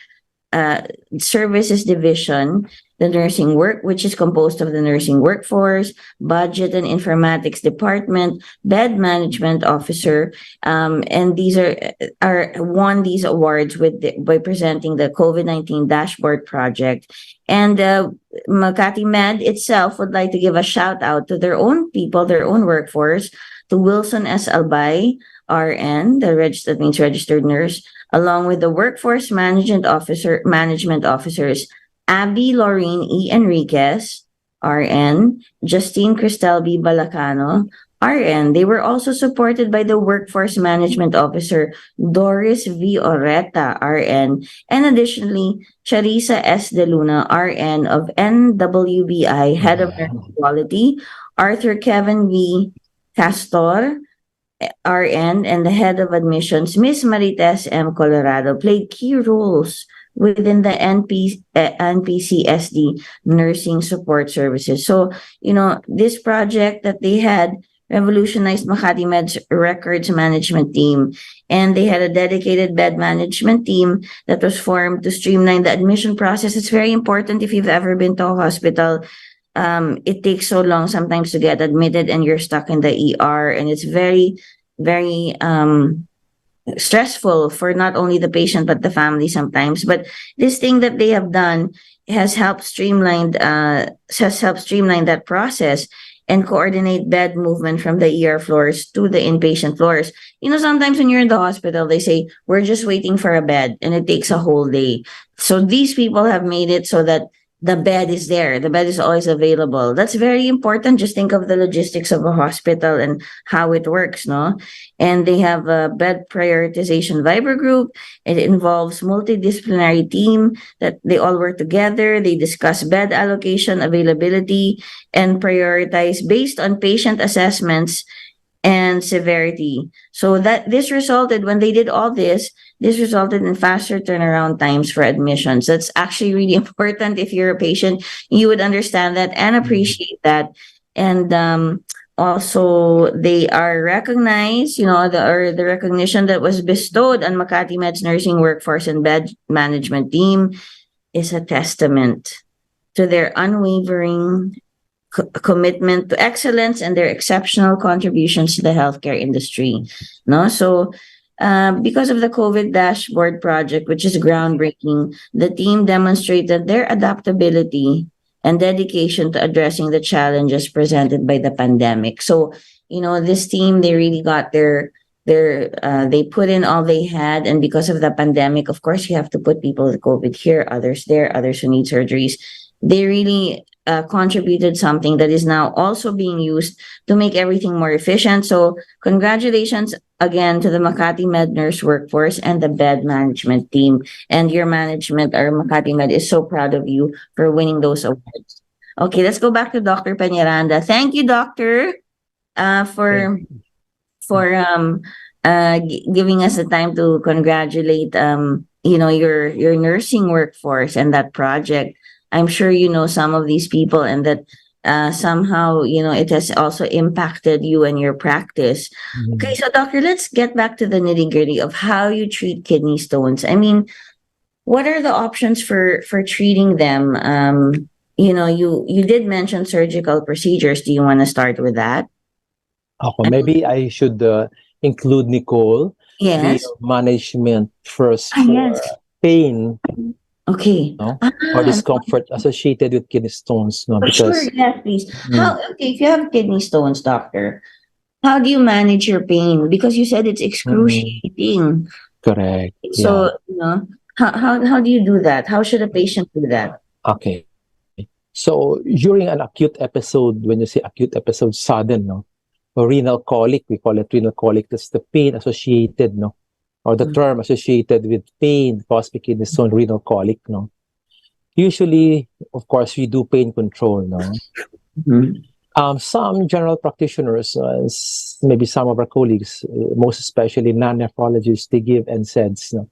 Services Division, the nursing work, which is composed of the nursing workforce, budget and informatics department, bed management officer, and these are won these awards by presenting the COVID-19 dashboard project. And Makati Med itself would like to give a shout out to their own people, their own workforce, to Wilson S. Albay, RN, that means registered nurse, along with the workforce management officers, Abby Laureen E. Enriquez, RN, Justine Cristel B. Balacano, RN. They were also supported by the workforce management officer, Doris V. Oreta, RN, and additionally, Charissa S. De Luna, RN of NWBI, Head of Nursing Quality, Arthur Kevin V. Castor, RN, and the Head of Admissions, Miss Marites M. Colorado, played key roles within the NPCSD Nursing Support Services. So, this project that they had revolutionized Makati Med's records management team. And they had a dedicated bed management team that was formed to streamline the admission process. It's very important if you've ever been to a hospital. It takes so long sometimes to get admitted and you're stuck in the ER. And it's very, very stressful for not only the patient, but the family sometimes. But this thing that they have done has helped streamline that process and coordinate bed movement from the ER floors to the inpatient floors. Sometimes when you're in the hospital, they say, we're just waiting for a bed, and it takes a whole day. So these people have made it so that the bed is there. The bed is always available. That's very important. Just think of the logistics of a hospital and how it works, no? And they have a bed prioritization Viber group. It involves multidisciplinary team that they all work together. They discuss bed allocation, availability, and prioritize based on patient assessments and severity. So that this resulted, when they did all this resulted in faster turnaround times for admissions. That's actually really important. If you're a patient, you would understand that and appreciate that. And also, they are recognized, the recognition that was bestowed on Makati Med's nursing workforce and bed management team is a testament to their unwavering commitment to excellence and their exceptional contributions to the healthcare industry. No, so because of the COVID dashboard project, which is groundbreaking, the team demonstrated their adaptability and dedication to addressing the challenges presented by the pandemic. So, this team, they really got they put in all they had. And because of the pandemic, of course, you have to put people with COVID here, others there, others who need surgeries. They really contributed something that is now also being used to make everything more efficient. So congratulations again to the Makati Med nurse workforce and the bed management team. And your management, or Makati Med, is so proud of you for winning those awards. Okay, let's go back to Dr. Peñaranda. Thank you, Doctor, for giving us the time to congratulate your nursing workforce and that project. I'm sure you know some of these people, and that somehow, it has also impacted you and your practice. Mm-hmm. Okay, so doctor, let's get back to the nitty-gritty of how you treat kidney stones. I mean, what are the options for treating them? You did mention surgical procedures. Do you want to start with that? Okay, maybe I should include Nicole. Yes. The management first for pain. Okay. Or discomfort associated with kidney stones. No, because, sure, yes, please. If you have kidney stones, doctor, how do you manage your pain? Because you said it's excruciating. Correct. So, how do you do that? How should a patient do that? Okay. So during an acute episode, when you say acute episode, sudden, renal colic. We call it renal colic. That's the pain associated, no, or the term associated with pain caused by kidney stone, renal colic, no. Usually, of course, we do pain control, no. Some general practitioners, maybe some of our colleagues, most especially non-nephrologists, they give NSAIDs, no.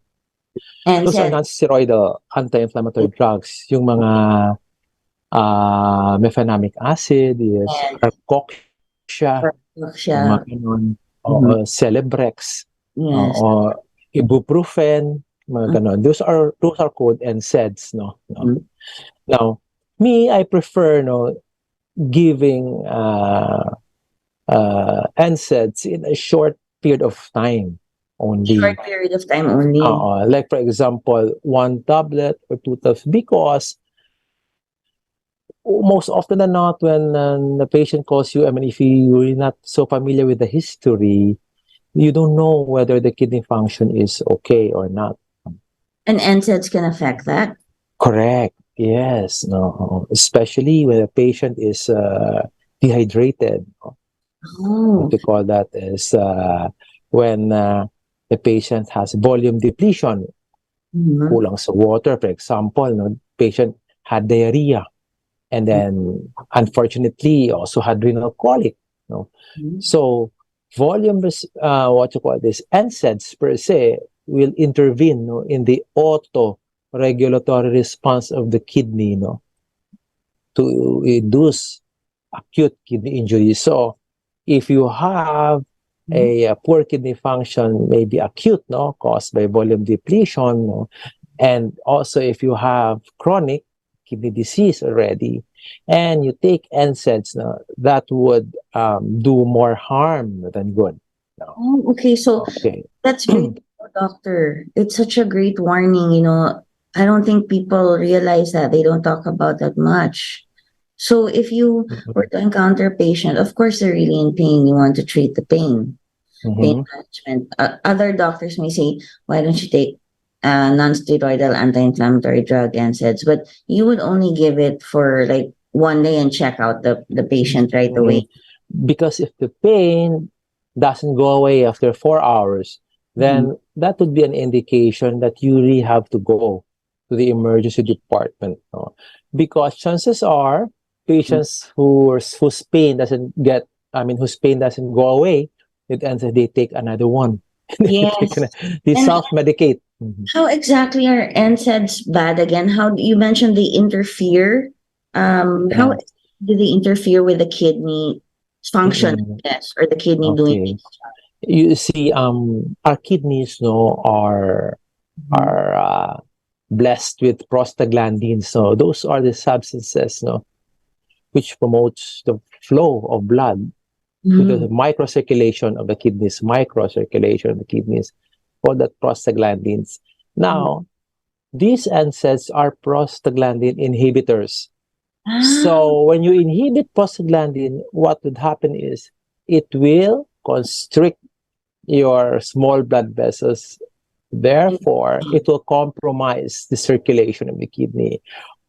Those are non-steroidal anti-inflammatory drugs. Yung mga mefenamic acid, 𝗂𝗏, mga ganon, Celebrex, or ibuprofen, mga ganon. Those are called NSAIDs, no. Now, me, I prefer, no, giving NSAIDs in a short period of time only. Short period of time only. Like, for example, 1 tablet or 2 tablets, because most often than not, when the patient calls you, I mean, if you're not so familiar with the history, you don't know whether the kidney function is okay or not. And NSAIDs can affect that? Correct. Yes. No. Especially when a patient is dehydrated. What we call that is when the patient has volume depletion. Kulang sa water, for example. No? Patient had diarrhea. And then, unfortunately, also had renal colic. No? So, volume, NSAIDs per se, will intervene, no, in the auto-regulatory response of the kidney, no, to induce acute kidney injury. So, if you have a poor kidney function, maybe acute, no, caused by volume depletion, no, and also if you have chronic kidney disease already, and you take NSAIDs, no, that would do more harm than good. No? Oh, okay. So that's great, doctor. It's such a great warning. You know, I don't think people realize that. They don't talk about that much. So if you were to encounter a patient, of course they're really in pain. You want to treat the pain. Pain management. Other doctors may say, why don't you take non-steroidal anti-inflammatory drug NSAIDs? But you would only give it for like 1 day and check out the patient right away. Because if the pain doesn't go away after 4 hours, then that would be an indication that you really have to go to the emergency department. No? Because chances are patients whose pain doesn't go away, it ends that they take another one. Yes. They self-medicate. How exactly are NSAIDs bad again? How you mentioned they interfere? How do they interfere with the kidney function? Yes, or the kidney doing its job? You see, our kidneys, no, are blessed with prostaglandins. So those are the substances, no, which promotes the flow of blood to the microcirculation of the kidneys, called that prostaglandins. Now, these NSAIDs are prostaglandin inhibitors. So when you inhibit prostaglandin, what would happen is it will constrict your small blood vessels. Therefore, it will compromise the circulation of the kidney.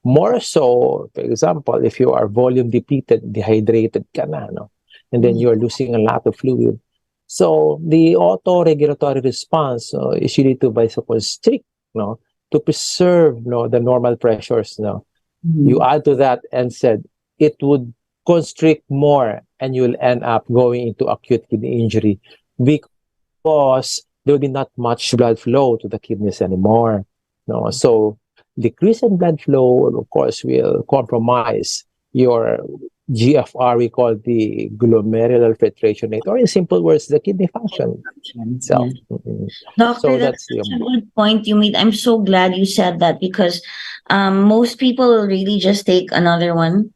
More so, for example, if you are volume depleted, dehydrated ka na, no? And then you're losing a lot of fluid. So the auto-regulatory response is really to vasoconstrict, no, to preserve, no, the normal pressures. No, you add to that NSAID, it would constrict more, and you'll end up going into acute kidney injury because there will be not much blood flow to the kidneys anymore. No, so decrease in blood flow, of course, will compromise your GFR. We call the glomerular filtration rate, or in simple words, the kidney function itself. Doctor, So that's such a good point you made. I'm so glad you said that, because most people will really just take another one,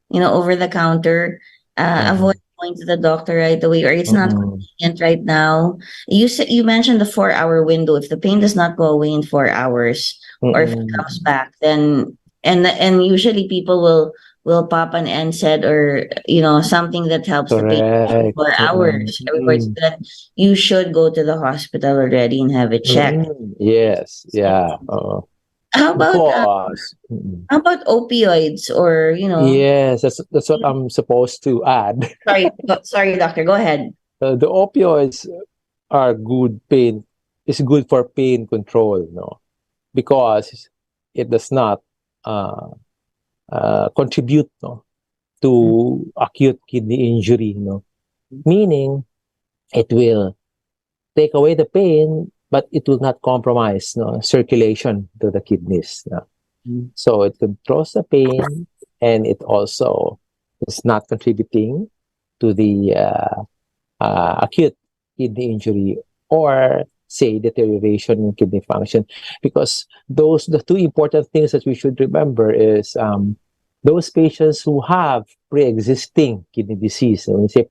you know, over the counter, avoid going to the doctor right away, or it's not convenient right now. You mentioned the 4-hour window. If the pain does not go away in 4 hours, or if it comes back, then and usually people will pop an NSAID, or you know, something that helps the pain for hours. Then you should go to the hospital already and have it checked. Yes, yeah. How about because opioids, or yes, that's what I'm supposed to add. sorry, doctor, go ahead. The opioids are good pain. Is good for pain control, no, because it does not contribute, no, to acute kidney injury, no, meaning it will take away the pain, but it will not compromise, no, circulation to the kidneys. No. So it controls the pain, and it also is not contributing to the acute kidney injury, or say deterioration in kidney function, because the two important things that we should remember is those patients who have pre-existing kidney disease. When we say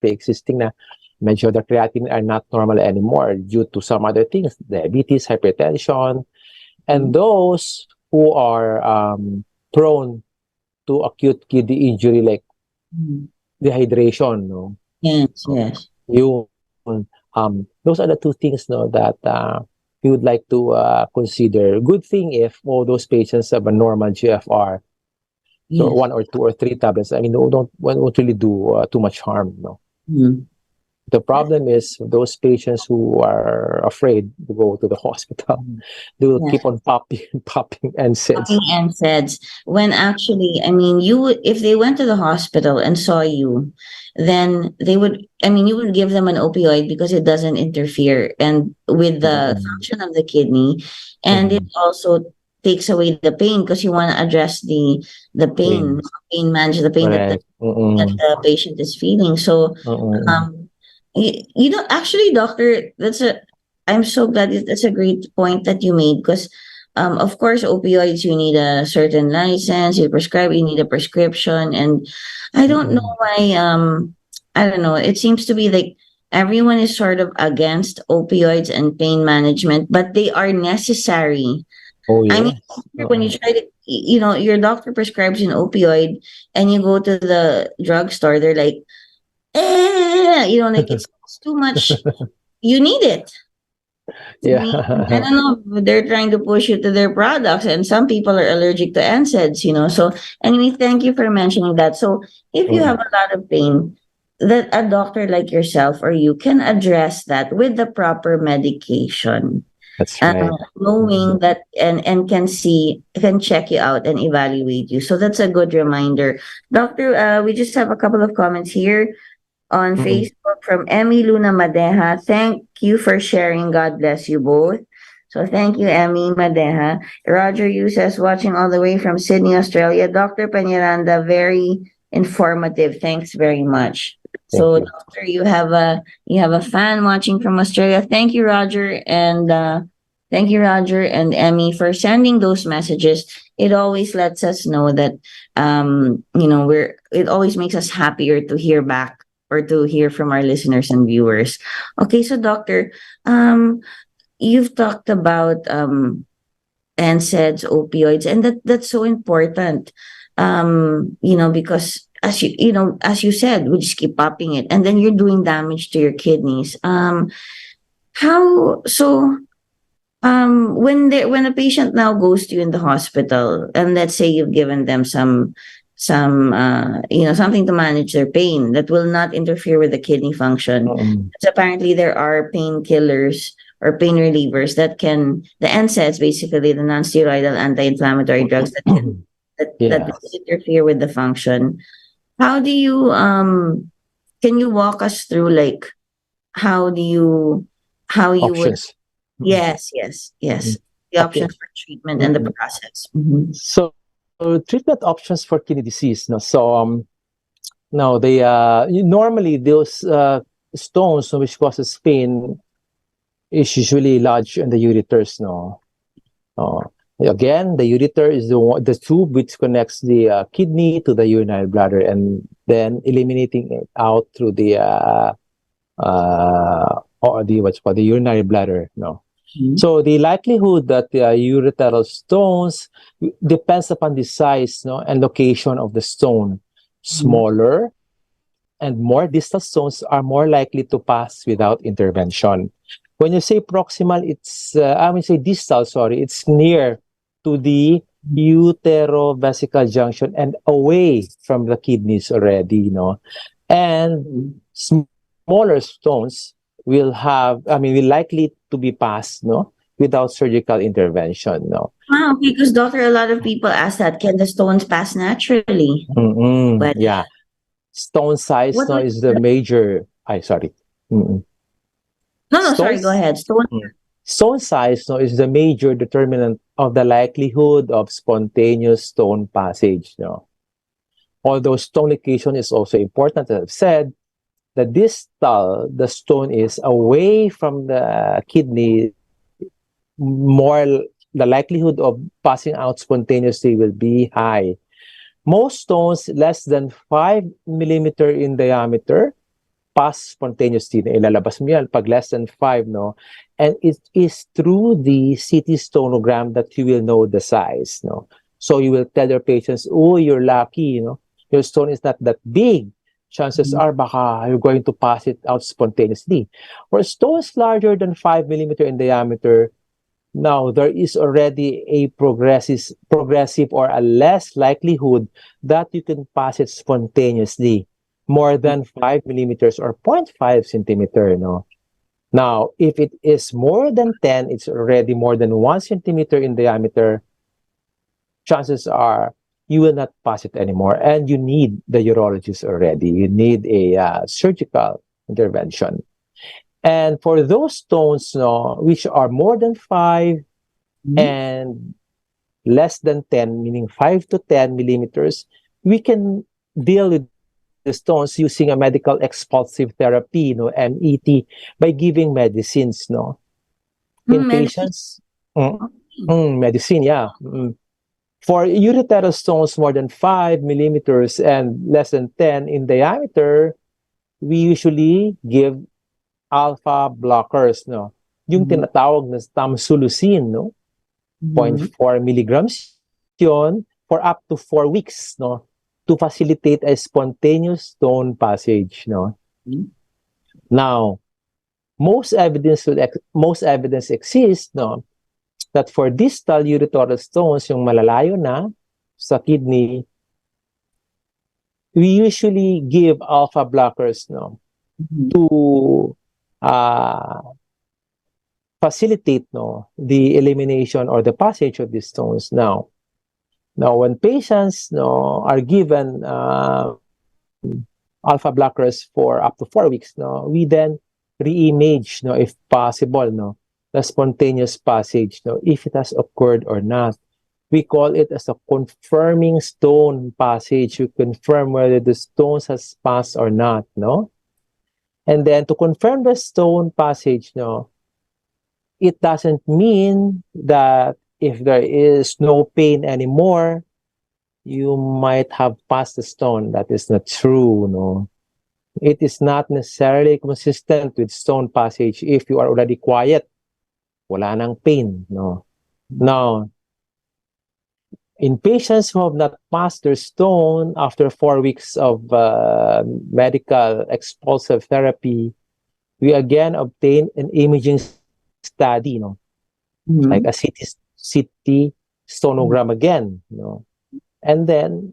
pre-existing, na medyo the creatinine are not normal anymore due to some other things, diabetes, hypertension, and those who are prone to acute kidney injury like dehydration, no? Yes. Yung, those are the two things, no, that we would like to consider. Good thing if all those patients have a normal GFR, so Yes. 1 or 2 or 3 tablets. I mean, won't really do too much harm, no. The problem is those patients who are afraid to go to the hospital. They will keep on popping NSAIDs. Popping NSAIDs, when actually, I mean, if they went to the hospital and saw you, then you would give them an opioid because it doesn't interfere and with the function of the kidney, and it also takes away the pain because you want to address the pain, manage the pain that the patient is feeling. So, actually, doctor, I'm so glad that's a great point that you made, because of course, opioids, you need a certain license, you need a prescription, and I don't know why, I don't know, it seems to be like everyone is sort of against opioids and pain management, but they are necessary. Oh, I mean, yes. when you try to, your doctor prescribes an opioid and you go to the drugstore, they're like, like it's too much. You need it. I mean, I don't know, they're trying to push you to their products, and some people are allergic to NSAIDs, So, anyway, thank you for mentioning that. So, if you have a lot of pain, that a doctor like yourself or you can address that with the proper medication. That's right. Knowing that, and can check you out and evaluate you. So that's a good reminder. Doctor, we just have a couple of comments here on Facebook from Emmy Luna Madeja. Thank you for sharing. God bless you both. So thank you, Emmy Madeja. Roger Yu says, watching all the way from Sydney, Australia. Dr. Peñaranda, very informative. Thanks very much. So, Doctor, you have a fan watching from Australia. Thank you, Roger, and Emmy for sending those messages. It always lets us know that it always makes us happier to hear back or to hear from our listeners and viewers. Okay, so Doctor, you've talked about NSAIDs, opioids, and that's so important. Because as you said, we just keep popping it, and then you're doing damage to your kidneys. When a patient now goes to you in the hospital, and let's say you've given them some something to manage their pain that will not interfere with the kidney function. So apparently there are painkillers or pain relievers the NSAIDs, basically the non-steroidal anti-inflammatory drugs that interfere with the function. How do you can you walk us through like how you Options. would yes the options for treatment and the process. So treatment options for kidney disease, no? So now they normally those stones which causes pain is usually lodged in the ureters, no. Again, the ureter is the tube which connects the kidney to the urinary bladder, and then eliminating it out through the the urinary bladder. No, so the likelihood that the ureteral stones depends upon the size, no, and location of the stone. Smaller and more distal stones are more likely to pass without intervention. When you say proximal, it's I would say distal. Sorry, it's near to the 𝗂𝗏𝗃𝗃 junction and away from the kidneys already, and smaller stones will likely to be passed, without surgical intervention, Wow, because doctor, a lot of people ask that, can the stones pass naturally? But Yeah. Stone size, what was is the major, sorry. no, sorry, Stones, go ahead. Stone size, is the major determinant of the likelihood of spontaneous stone passage, Although stone location is also important, as I've said, the distal, the stone is away from the kidney, the likelihood of passing out spontaneously will be high. Most stones less than 5 millimeter in diameter pass spontaneously. Ilalabas mo yan pag less than 5, And it is through the CT stonogram that you will know the size, So you will tell your patients, oh, you're lucky, your stone is not that big. Chances are baka you're going to pass it out spontaneously. For stones larger than 5 millimeter in diameter, now there is already a progressive or a less likelihood that you can pass it spontaneously, more than 5 millimeters or 0.5 centimeter, Now, if it is more than 10, it's already more than 1 centimeter in diameter, chances are you will not pass it anymore, and you need the urologist already. You need a surgical intervention. And for those stones, which are more than 5 and less than 10, meaning 5 to 10 millimeters, we can deal with the stones using a medical expulsive therapy, MET, by giving medicines, in patients. Medicine, yeah. For ureteral stones more than 5 millimeters and less than 10 in diameter, we usually give alpha blockers, Yung tinatawag na tamsulosin, 0.4 milligrams yun for up to 4 weeks, to facilitate a spontaneous stone passage, Now, most evidence exists, that for distal ureteral stones, yung malalayo na sa kidney, we usually give alpha blockers, to facilitate the elimination or the passage of these stones. Now when patients are given alpha blockers for up to 4 weeks, we then re-image, if possible, the spontaneous passage, if it has occurred or not. We call it as a confirming stone passage. You confirm whether the stones has passed or not, And then to confirm the stone passage, it doesn't mean that if there is no pain anymore, you might have passed the stone. That is not true, It is not necessarily consistent with stone passage if you are already quiet. Wala nang pain, Now, in patients who have not passed their stone after 4 weeks of medical expulsive therapy, we again obtain an imaging study, like a CT stonogram again, And then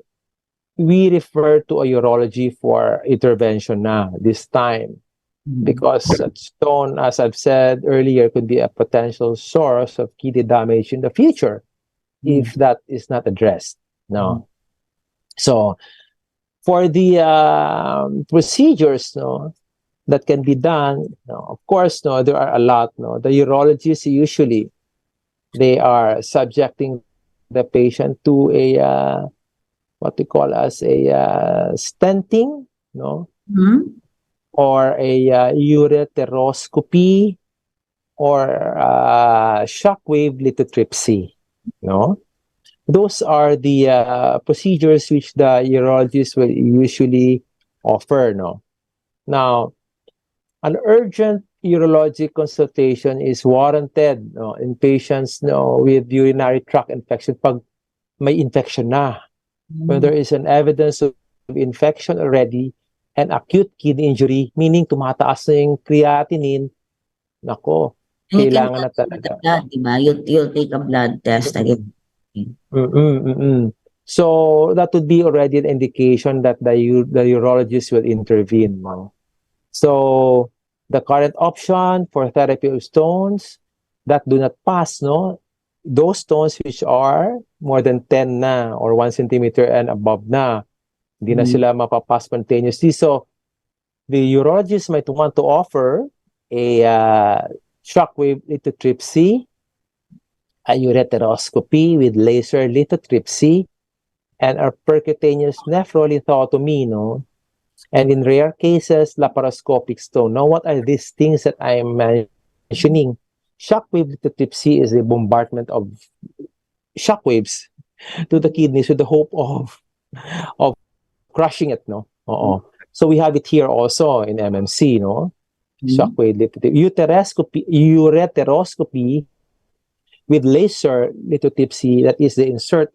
we refer to a urology for intervention this time. Because stone, as I've said earlier, could be a potential source of kidney damage in the future if that is not addressed. So for the procedures that can be done, of course, there are a lot. The urologists usually, they are subjecting the patient to a what we call as a stenting, or a ureteroscopy, or shockwave lithotripsy, Those are the procedures which the urologist will usually offer, Now, an urgent urologic consultation is warranted in patients with urinary tract infection pag may infection na. When there is an evidence of infection already and acute kidney injury, meaning tumataas na yung creatinine, nako, kailangan na talaga. Blood, diba? You'll take a blood test again. So that would be already an indication that the urologist will intervene. No? So the current option for therapy of stones that do not pass, no, those stones which are more than 10 na or 1 centimeter and above na, hindi na sila mapapass spontaneously. So the urologist might want to offer a shockwave lithotripsy, a ureteroscopy with laser lithotripsy, and a percutaneous nephrolithotomy, no? And in rare cases, laparoscopic stone. Now, what are these things that I am mentioning? Shockwave lithotripsy is a bombardment of shockwaves to the kidneys with the hope of crushing it, no? So we have it here also in MMC, no? Shockwave lithotripsy. Ureteroscopy with laser lithotripsy, that is the insert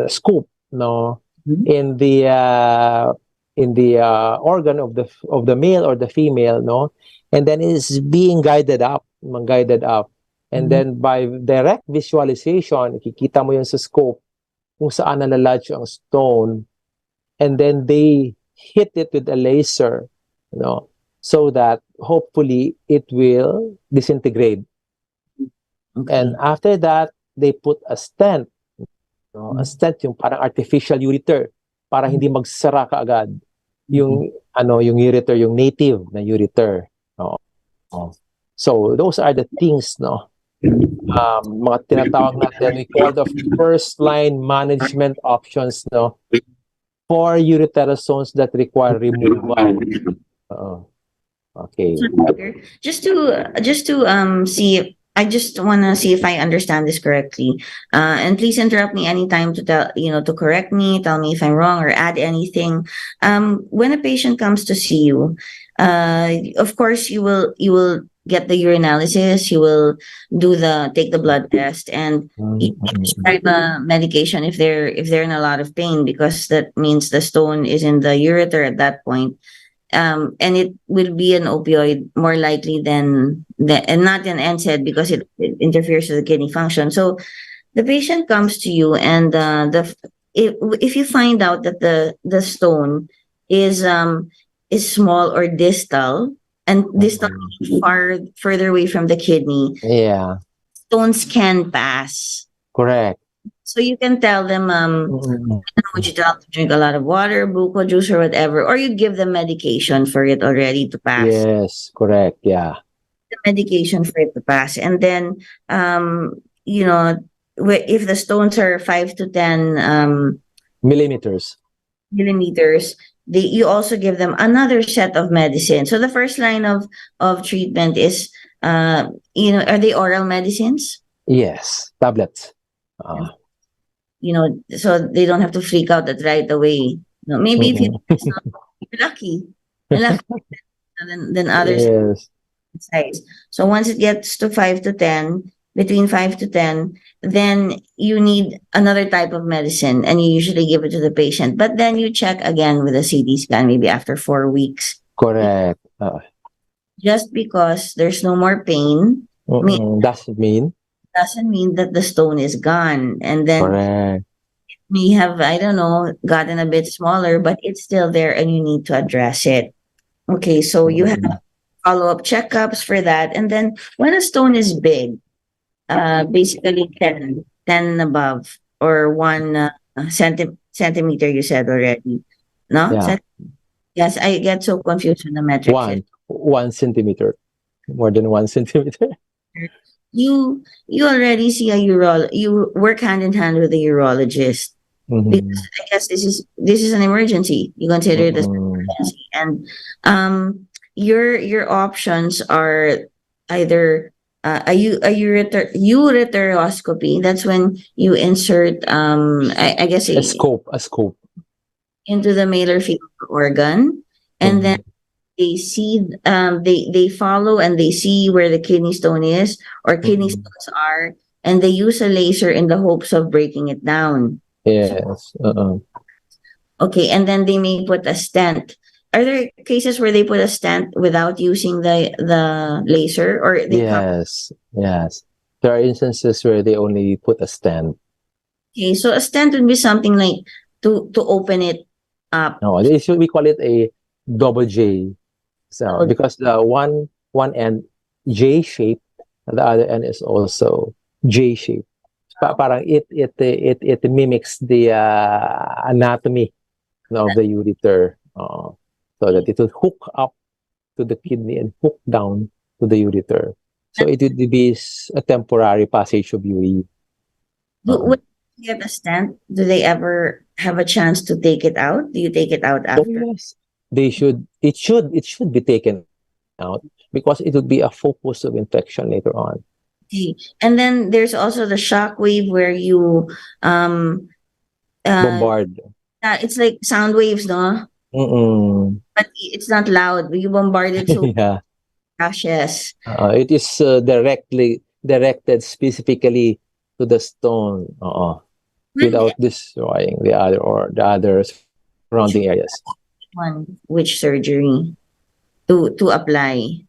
scoop, no, in the organ of the male or the female, no, and then it's being guided up, and then by direct visualization, ikikita mo yun sa scope kung saan nalalodge ang stone, and then they hit it with a laser, you know, so that hopefully it will disintegrate. And after that, they put a stent, no? A stent, yung parang artificial ureter, para hindi magsara kaagad yung yung ureter, yung native na ureter. No? So those are the things, no, mga tinatawag natin, we call the first line management options, no, for ureterostones that require removal. Okay. Just to see, I just want to see if I understand this correctly. And please interrupt me anytime to to correct me, tell me if I'm wrong or add anything. When a patient comes to see you, of course you will get the urinalysis, you will take the blood test, and you prescribe a medication if they're in a lot of pain, because that means the stone is in the ureter at that point. And it will be an opioid more likely than and not an NSAID, because it interferes with the kidney function. So the patient comes to you, and if you find out that the stone is small or distal, and distal further away from the kidney, stones can pass. Correct. So you can tell them, would you tell them to drink a lot of water, buko juice, or whatever, or you give them medication for it already to pass. Yes, correct. Yeah. The medication for it to pass. And then, if the stones are 5 to 10 millimeters, you also give them another set of medicine. So the first line of treatment is, are they oral medicines? Yes, tablets. So they don't have to freak out that right away. Maybe if you're lucky, then others. Yes. So once it gets to 5 to 10, between 5 to 10, then you need another type of medicine, and you usually give it to the patient. But then you check again with a CT scan, maybe after 4 weeks. Correct. Just because there's no more pain, doesn't mean that the stone is gone. And then correct. It may have, I don't know, gotten a bit smaller, but it's still there, and you need to address it. Okay, so you have follow-up checkups for that. And then when a stone is big, basically 10 above, or 1 centimeter, you said already. No? Yeah. Yes, I get so confused with the metric. 1 centimeter. More than 1 centimeter. You already see you work hand in hand with a urologist, because I guess this is an emergency. You consider it as an emergency, and your options are either a ureteroscopy. That's when you insert I guess a scope into the male or female organ, and then they see, they follow and they see where the kidney stone is, or kidney stones are, and they use a laser in the hopes of breaking it down. Yes. Okay, and then they may put a stent. Are there cases where they put a stent without using the laser, or they yes. There are instances where they only put a stent. Okay, so a stent would be something like to open it up. No, we call it a double J. So because the one end J shape, the other end is also J shape. Parang it mimics the anatomy of the ureter, so that it will hook up to the kidney and hook down to the ureter. So it would be a temporary passage of urine. When you get a stent, do they ever have a chance to take it out? Do you take it out after? Oh, yes. They should. It should be taken out because it would be a focus of infection later on. Okay. And then there's also the shock wave where you Bombard. it's like sound waves, no? But it's not loud. You bombard it so Yeah. crashes. It is directed specifically to the stone, without destroying the other surrounding areas. Which surgery to apply?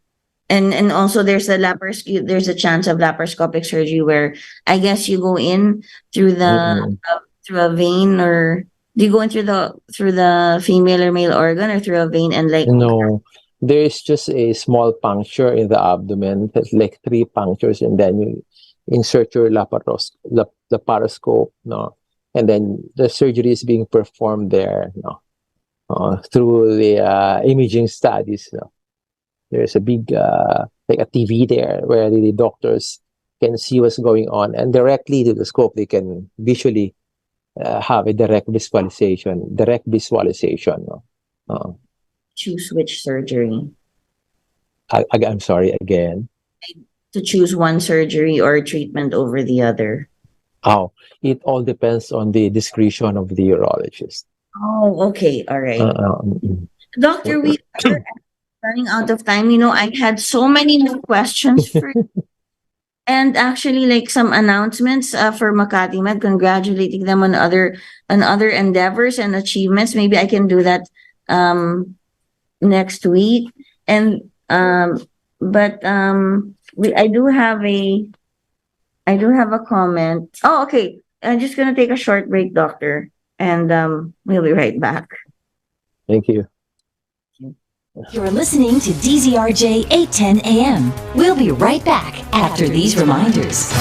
And also there's there's a chance of laparoscopic surgery where I guess you go in through the through a vein, or do you go in through the female or male organ, or through a vein and like? No, there is just a small puncture in the abdomen. It's like 3 punctures, and then you insert your laparoscope, no, and then the surgery is being performed there, no, through the imaging studies. No. There's a big like a TV there where the doctors can see what's going on, and directly to the scope they can visually have a direct visualization. No. Choose which surgery. I'm sorry again. To choose one surgery or treatment over the other. Oh, it all depends on the discretion of the urologist. Oh, okay, all right. Doctor, we are running out of time. You know, I had so many more questions for you. And actually, like some announcements for Makati Med, congratulating them on other endeavors and achievements. Maybe I can do that next week. And I do have a comment. Oh, okay. I'm just gonna take a short break, doctor, and we'll be right back. Thank you. You're listening to DZRJ 810 AM. We'll be right back after these reminders.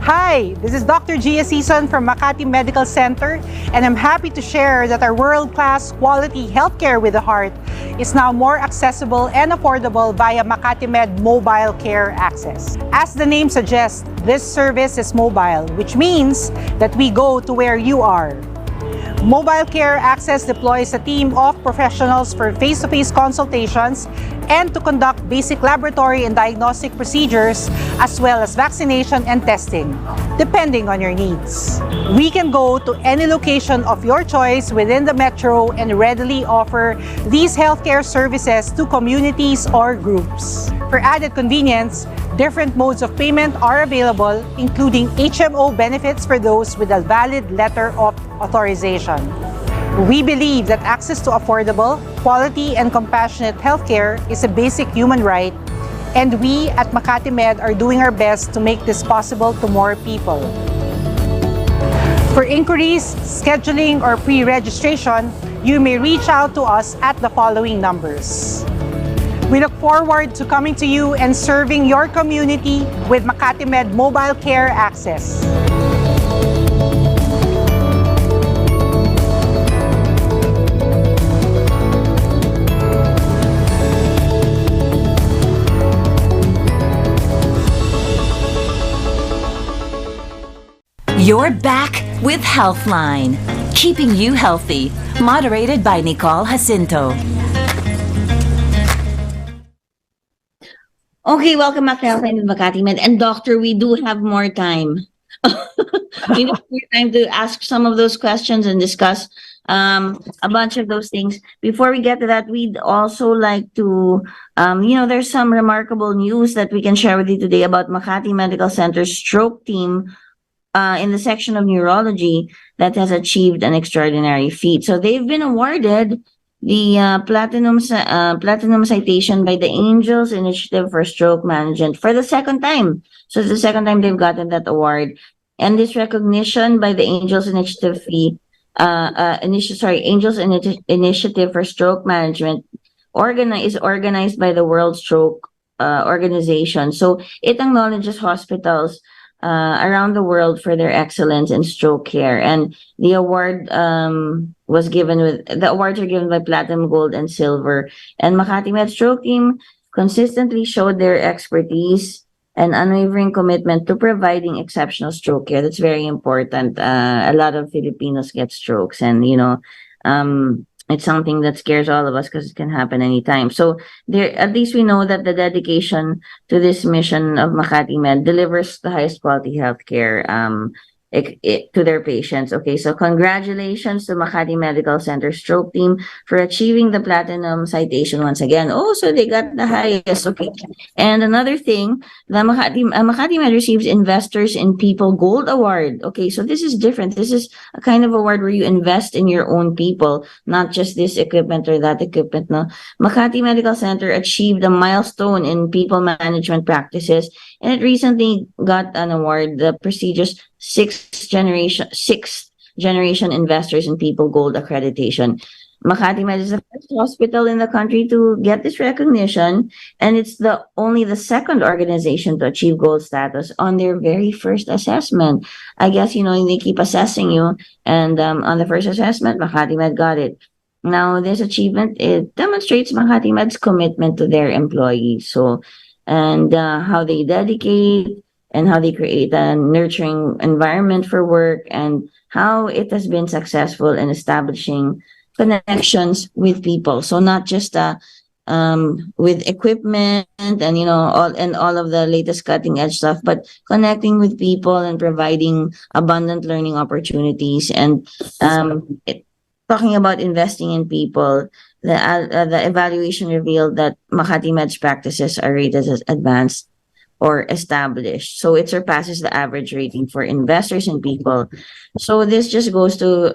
Hi, this is Dr. Jacinto from Makati Medical Center, and I'm happy to share that our world-class quality healthcare with the heart is now more accessible and affordable via Makati Med Mobile Care Access. As the name suggests, this service is mobile, which means that we go to where you are. Mobile Care Access deploys a team of professionals for face-to-face consultations and to conduct basic laboratory and diagnostic procedures, as well as vaccination and testing, depending on your needs. We can go to any location of your choice within the metro and readily offer these healthcare services to communities or groups. For added convenience, different modes of payment are available, including HMO benefits for those with a valid letter of authorization. We believe that access to affordable, quality, and compassionate healthcare is a basic human right, and we at Makati Med are doing our best to make this possible to more people. For inquiries, scheduling, or pre-registration, you may reach out to us at the following numbers. We look forward to coming to you and serving your community with Makati Med Mobile Care Access. You're back with Healthline, keeping you healthy, moderated by Nicole Jacinto. Okay, welcome back to Healthline with Makati Med. And doctor, we do have more time. We have more time to ask some of those questions and discuss a bunch of those things. Before we get to that, we'd also like to, there's some remarkable news that we can share with you today about Makati Medical Center's stroke team in the section of neurology that has achieved an extraordinary feat. So they've been awarded the platinum citation by the Angels Initiative for Stroke Management for the second time. So it's the second time they've gotten that award, and this recognition by the Angels Initiative Initiative for Stroke Management is organized by the World Stroke Organization. So it acknowledges hospitals around the world for their excellence in stroke care. And the awards are given by platinum, gold, and silver. And Makati Med Stroke Team consistently showed their expertise and unwavering commitment to providing exceptional stroke care. That's very important. A lot of Filipinos get strokes, and it's something that scares all of us because it can happen anytime. So at least we know that the dedication to this mission of Makati Med delivers the highest quality healthcare to their patients. Okay, so congratulations to Makati Medical Center Stroke Team for achieving the platinum citation once again. Oh, so they got the highest. Okay, and another thing, the Makati Med receives Investors in People Gold Award. Okay, so this is different. This is a kind of award where you invest in your own people, not just this equipment or that equipment. No, Makati Medical Center achieved a milestone in people management practices, and it recently got an award, the prestigious sixth generation Investors in People Gold accreditation. Makati Med is the first hospital in the country to get this recognition, and it's only the second organization to achieve gold status on their very first assessment. I guess they keep assessing you, and on the first assessment, Makati Med got it. Now, this achievement, it demonstrates Makati Med's commitment to their employees. So, and how they dedicate and how they create a nurturing environment for work, and how it has been successful in establishing connections with people. So not just with equipment and all of the latest cutting edge stuff, but connecting with people and providing abundant learning opportunities. And talking about investing in people, the evaluation revealed that Makati Med's practices are rated as advanced or established. So it surpasses the average rating for investors in people. So this just goes to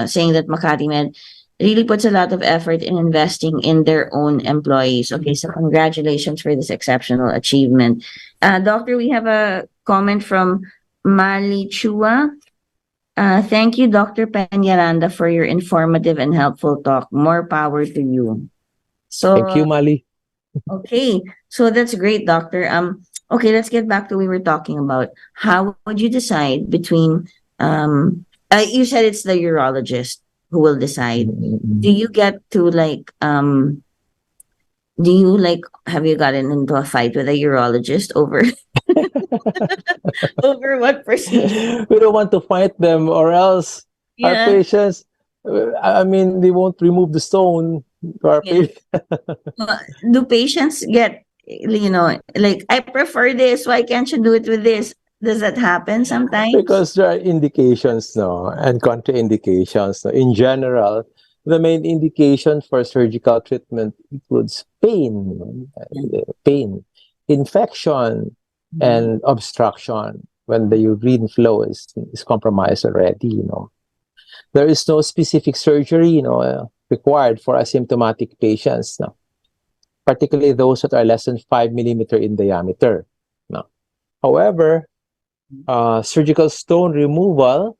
saying that Makati Med really puts a lot of effort in investing in their own employees. Okay, so congratulations for this exceptional achievement. Doctor, we have a comment from Mali Chua. Thank you, Dr. Peñaranda, for your informative and helpful talk. More power to you. So Thank you, Mali. Okay, so that's great, Doctor. Okay, let's get back to what we were talking about. How would you decide between you said it's the urologist who will decide. Do you get to have you gotten into a fight with a urologist over over what procedure? We don't want to fight them, or else our patients, they won't remove the stone to our patients. Do patients get, I prefer this, why can't you do it with this? Does that happen sometimes? Because there are indications and contraindications. In general, the main indication for surgical treatment includes pain, infection, and obstruction when the urine flow is compromised already. There is no specific surgery required for asymptomatic patients, particularly those that are less than 5 millimeter in diameter. However, surgical stone removal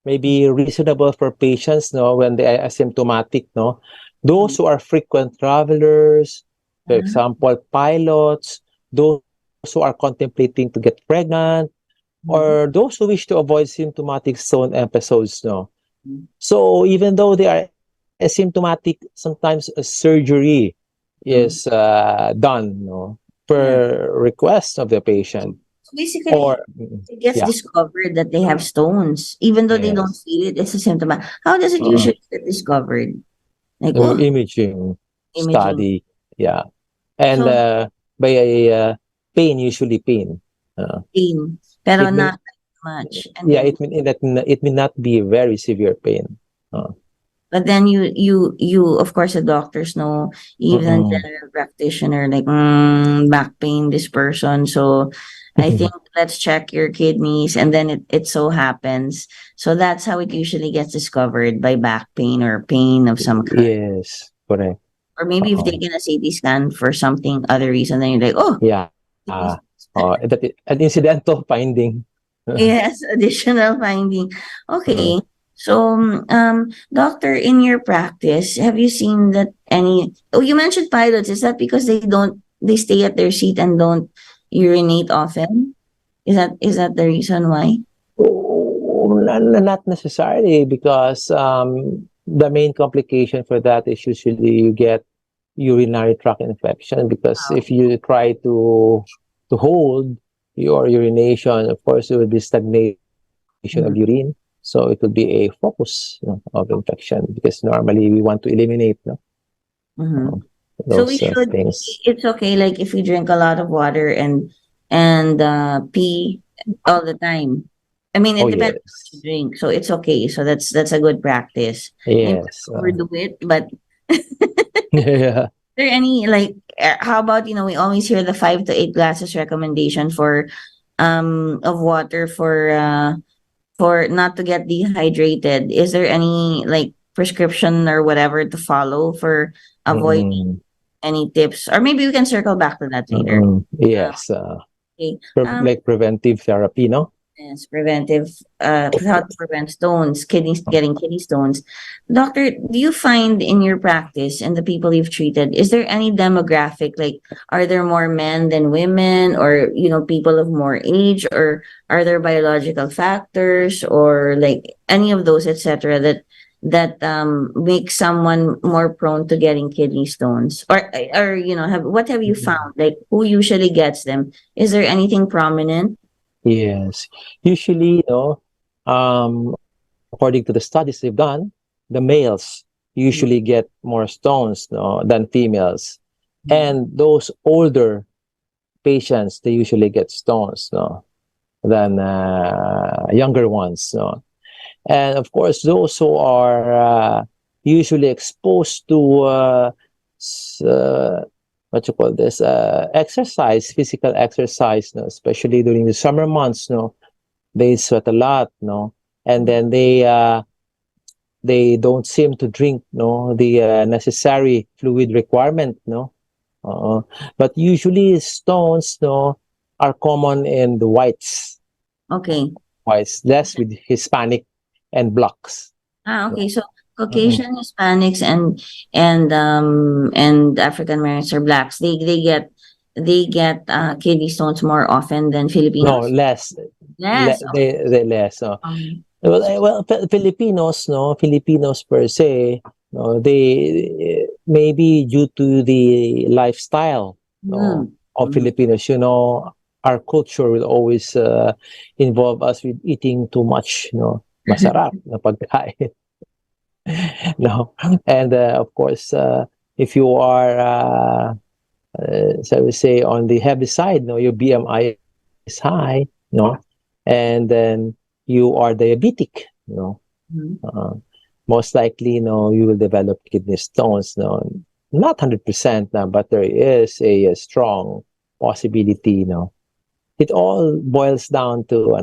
may be reasonable for patients when they are asymptomatic. Those who are frequent travelers, for example, pilots, those who are contemplating to get pregnant, or those who wish to avoid symptomatic stone episodes. So even though they are asymptomatic, sometimes a surgery is done per request of the patient. Basically, it gets discovered that they have stones, even though they don't feel it. It's a symptom. How does it usually get discovered? Like imaging study, and by a pain, usually pain. Pain, pero not much. And it may not be very severe pain. But then you of course the doctors know, even general practitioner, back pain this person. So I think let's check your kidneys, and then it so happens. So that's how it usually gets discovered, by back pain or pain of some kind. Yes. correct. Or maybe you've taken a CT scan for something other reason, then you're like, oh, Yeah. kidney An incidental finding. yes, additional finding. Uh, Okay. So, doctor, in your practice, have you seen that any, oh, you mentioned pilots. Is that because they stay at their seat and don't urinate often? Is that the reason why? Not necessarily, because the main complication for that is usually you get urinary tract infection, because if you try to hold your urination, of course, it will be stagnation of urine. So it will be a focus, of infection, because normally we want to eliminate, Mm-hmm. So we those should, things. it's okay, like if we drink a lot of water and pee all the time. I mean, it Oh, depends on what yes. you drink. So it's okay. So that's a good practice. Maybe Yes. not overdo it, but Yeah. there any like how about we always hear the 5 to 8 glasses recommendation for of water for not to get dehydrated. Is there any like prescription or whatever to follow for avoiding Mm-mm. any tips? Or maybe we can circle back to that later. Mm-mm. Uh, Yes. okay. Like preventive therapy, no? Yes, preventive, how to prevent stones, getting kidney stones. Doctor, do you find in your practice and the people you've treated, is there any demographic, like, are there more men than women, or, people of more age, or are there biological factors, or like any of those, etc., that make someone more prone to getting kidney stones? Or, what have you found? Like, who usually gets them? Is there anything prominent? Yes. Usually, according to the studies they've done, the males usually get more stones, than females. And those older patients, they usually get stones, than younger ones. And of course, those who are usually exposed to what you call this, physical exercise, especially during the summer months, they sweat a lot, and then they don't seem to drink, the necessary fluid requirement, but usually stones, are common in the Okay. less with Hispanic and blacks. Okay. So Mm-mm. Caucasian, Hispanics, and African Americans or blacks, they get kidney stones more often than No, Filipinos. less. Yes. They less. Um, Filipinos per se, they maybe due to the lifestyle, of mm, Filipinos, our culture will always involve us with eating too much, masarap na pagkain. No, and of course, if you are, shall we say, on the heavy side, your BMI is high, and then you are diabetic, uh, most likely, you will develop kidney stones, not 100% now, but there is a strong possibility, It all boils down to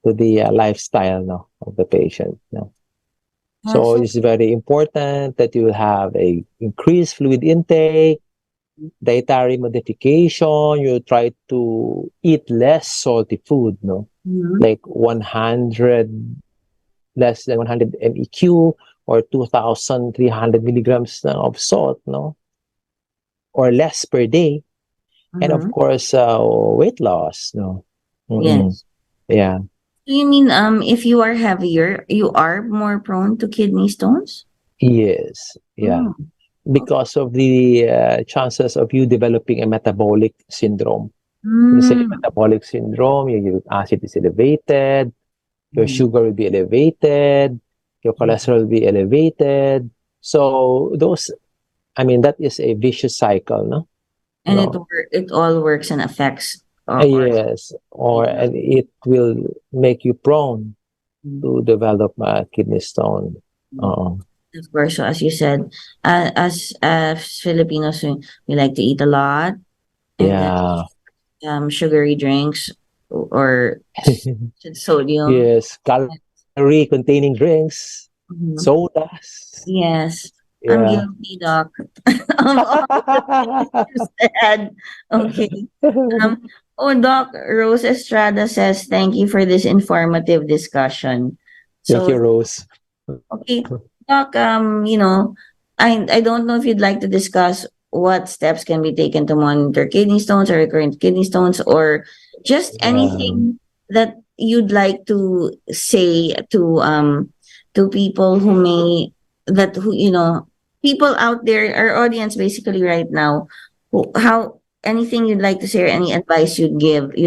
the lifestyle, of the patient, So so it's very important that you have a increased fluid intake, dietary modification. You try to eat less salty food, like 100, less than 100 MEQ, or 2,300 milligrams of salt, or less per day. And of course, weight loss, Mm-mm. yes. Yeah. Do you mean if you are heavier, you are more prone to kidney stones? Yes. Yeah. Oh, Because of the chances of you developing a metabolic syndrome. When you say mm, metabolic syndrome, your uric acid is elevated, your mm, sugar will be elevated, your cholesterol will be elevated. So that is a vicious cycle, no? and No. it all works and affects or Yes, and it will make you prone to develop kidney stone. Uh, of course, so as you said, as Filipinos, we like to eat a lot, and then yeah. sugary drinks or sodium. Yes, calorie containing drinks, Mhm. sodas. Yes. I'm Yeah. guilty, Doc. Of all you said. Okay. Doc Rose Estrada says, thank you for this informative discussion. Thank So, you, Rose. okay, Doc, I don't know if you'd like to discuss what steps can be taken to monitor kidney stones or recurrent kidney stones, or just anything that you'd like to say to people who may people out there, our audience basically right now, how anything you'd like to say or any advice you'd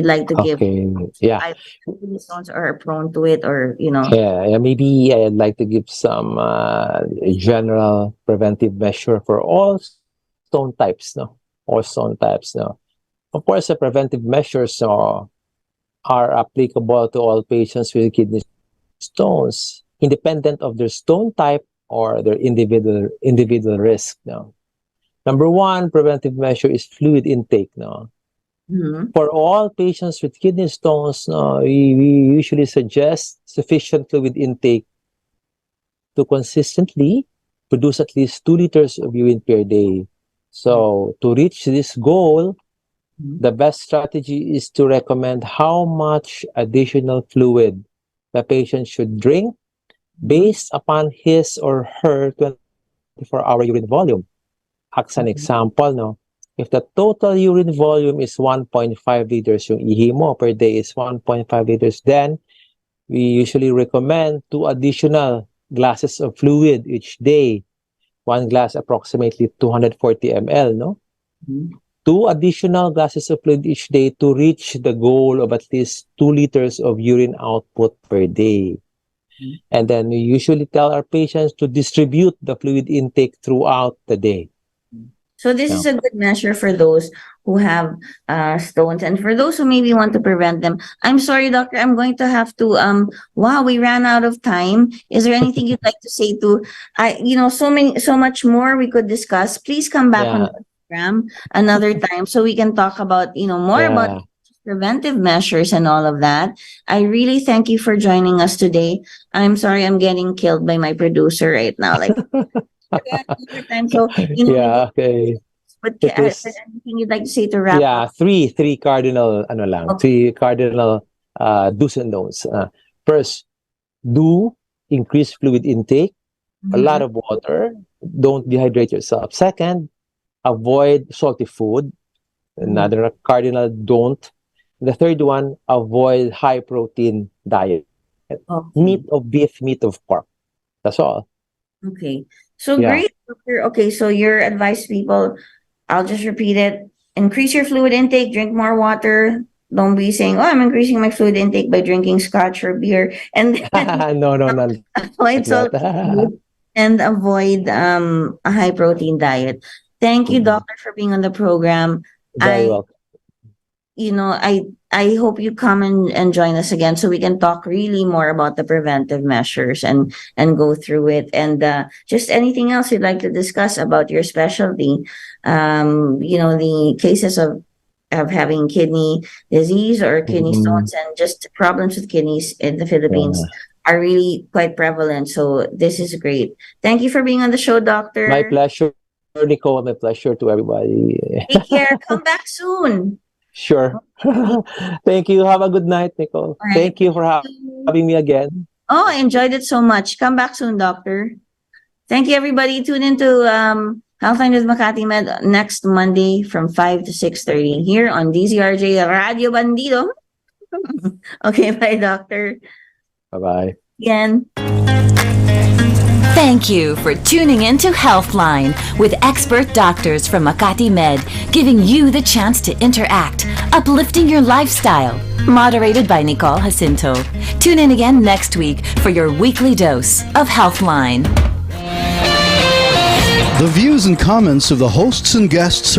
like to give Okay. Yeah. either kidney stones or are prone to it, or Yeah, maybe I'd like to give some general preventive measure for all stone types, no? All stone types, no? Of course, the preventive measures are applicable to all patients with kidney stones, independent of their stone type or their individual risk, no? Number one preventive measure is fluid intake, no? Mhm. For all patients with kidney stones, we usually suggest sufficient fluid intake to consistently produce at least 2 liters of urine per day. So to reach this goal, the best strategy is to recommend how much additional fluid the patient should drink based upon his or her 24-hour urine volume. As an example, no? If the total urine volume is 1.5 liters, yung ihi mo per day is 1.5 liters, then we usually recommend 2 additional glasses of fluid each day. 1 glass approximately 240 ml, no? 2 additional glasses of fluid each day to reach the goal of at least 2 liters of urine output per day. And then we usually tell our patients to distribute the fluid intake throughout the day. So this is a good measure for those who have stones, and for those who maybe want to prevent them. I'm sorry, doctor, I'm going to have to wow, we ran out of time. Is there anything you'd like to say to so much more we could discuss? Please come back on the program another time so we can talk about more about preventive measures and all of that. I really thank you for joining us today. I'm sorry I'm getting killed by my producer right now. Like time. So, okay. But is there anything you'd like to say to wrap up? Three cardinal three cardinal do's and don'ts. First, do increase fluid intake, a lot of water, don't dehydrate yourself. Second, avoid salty food, another cardinal don't. The third one, avoid high protein diet. Meat of beef, meat of pork. That's all. Okay. So great, doctor. Okay, so your advice, people, I'll just repeat it. Increase your fluid intake, drink more water. Don't be saying, oh, I'm increasing my fluid intake by drinking scotch or beer. And no. Avoid salty food and avoid a high protein diet. Thank you, doctor, for being on the program. Very welcome. I hope you come and join us again so we can talk really more about the preventive measures and go through it, and just anything else you'd like to discuss about your specialty. The cases of having kidney disease or kidney stones and just problems with kidneys in the Philippines are really quite prevalent. So this is great. Thank you for being on the show, doctor. My pleasure, Nicole. My pleasure to everybody. Take care. Come back soon. Sure. Thank you. Have a good night, Nicole. Right. Thank you for having me again. Oh, I enjoyed it so much. Come back soon, doctor. Thank you, everybody. Tune into Healthline with Makati Med next Monday from 5 to 6:30 here on DZRJ Radio Bandido. Okay, bye, doctor. Bye-bye. Again. Thank you for tuning in to Healthline with expert doctors from Makati Med, giving you the chance to interact, uplifting your lifestyle. Moderated by Nicole Jacinto. Tune in again next week for your weekly dose of Healthline. The views and comments of the hosts and guests are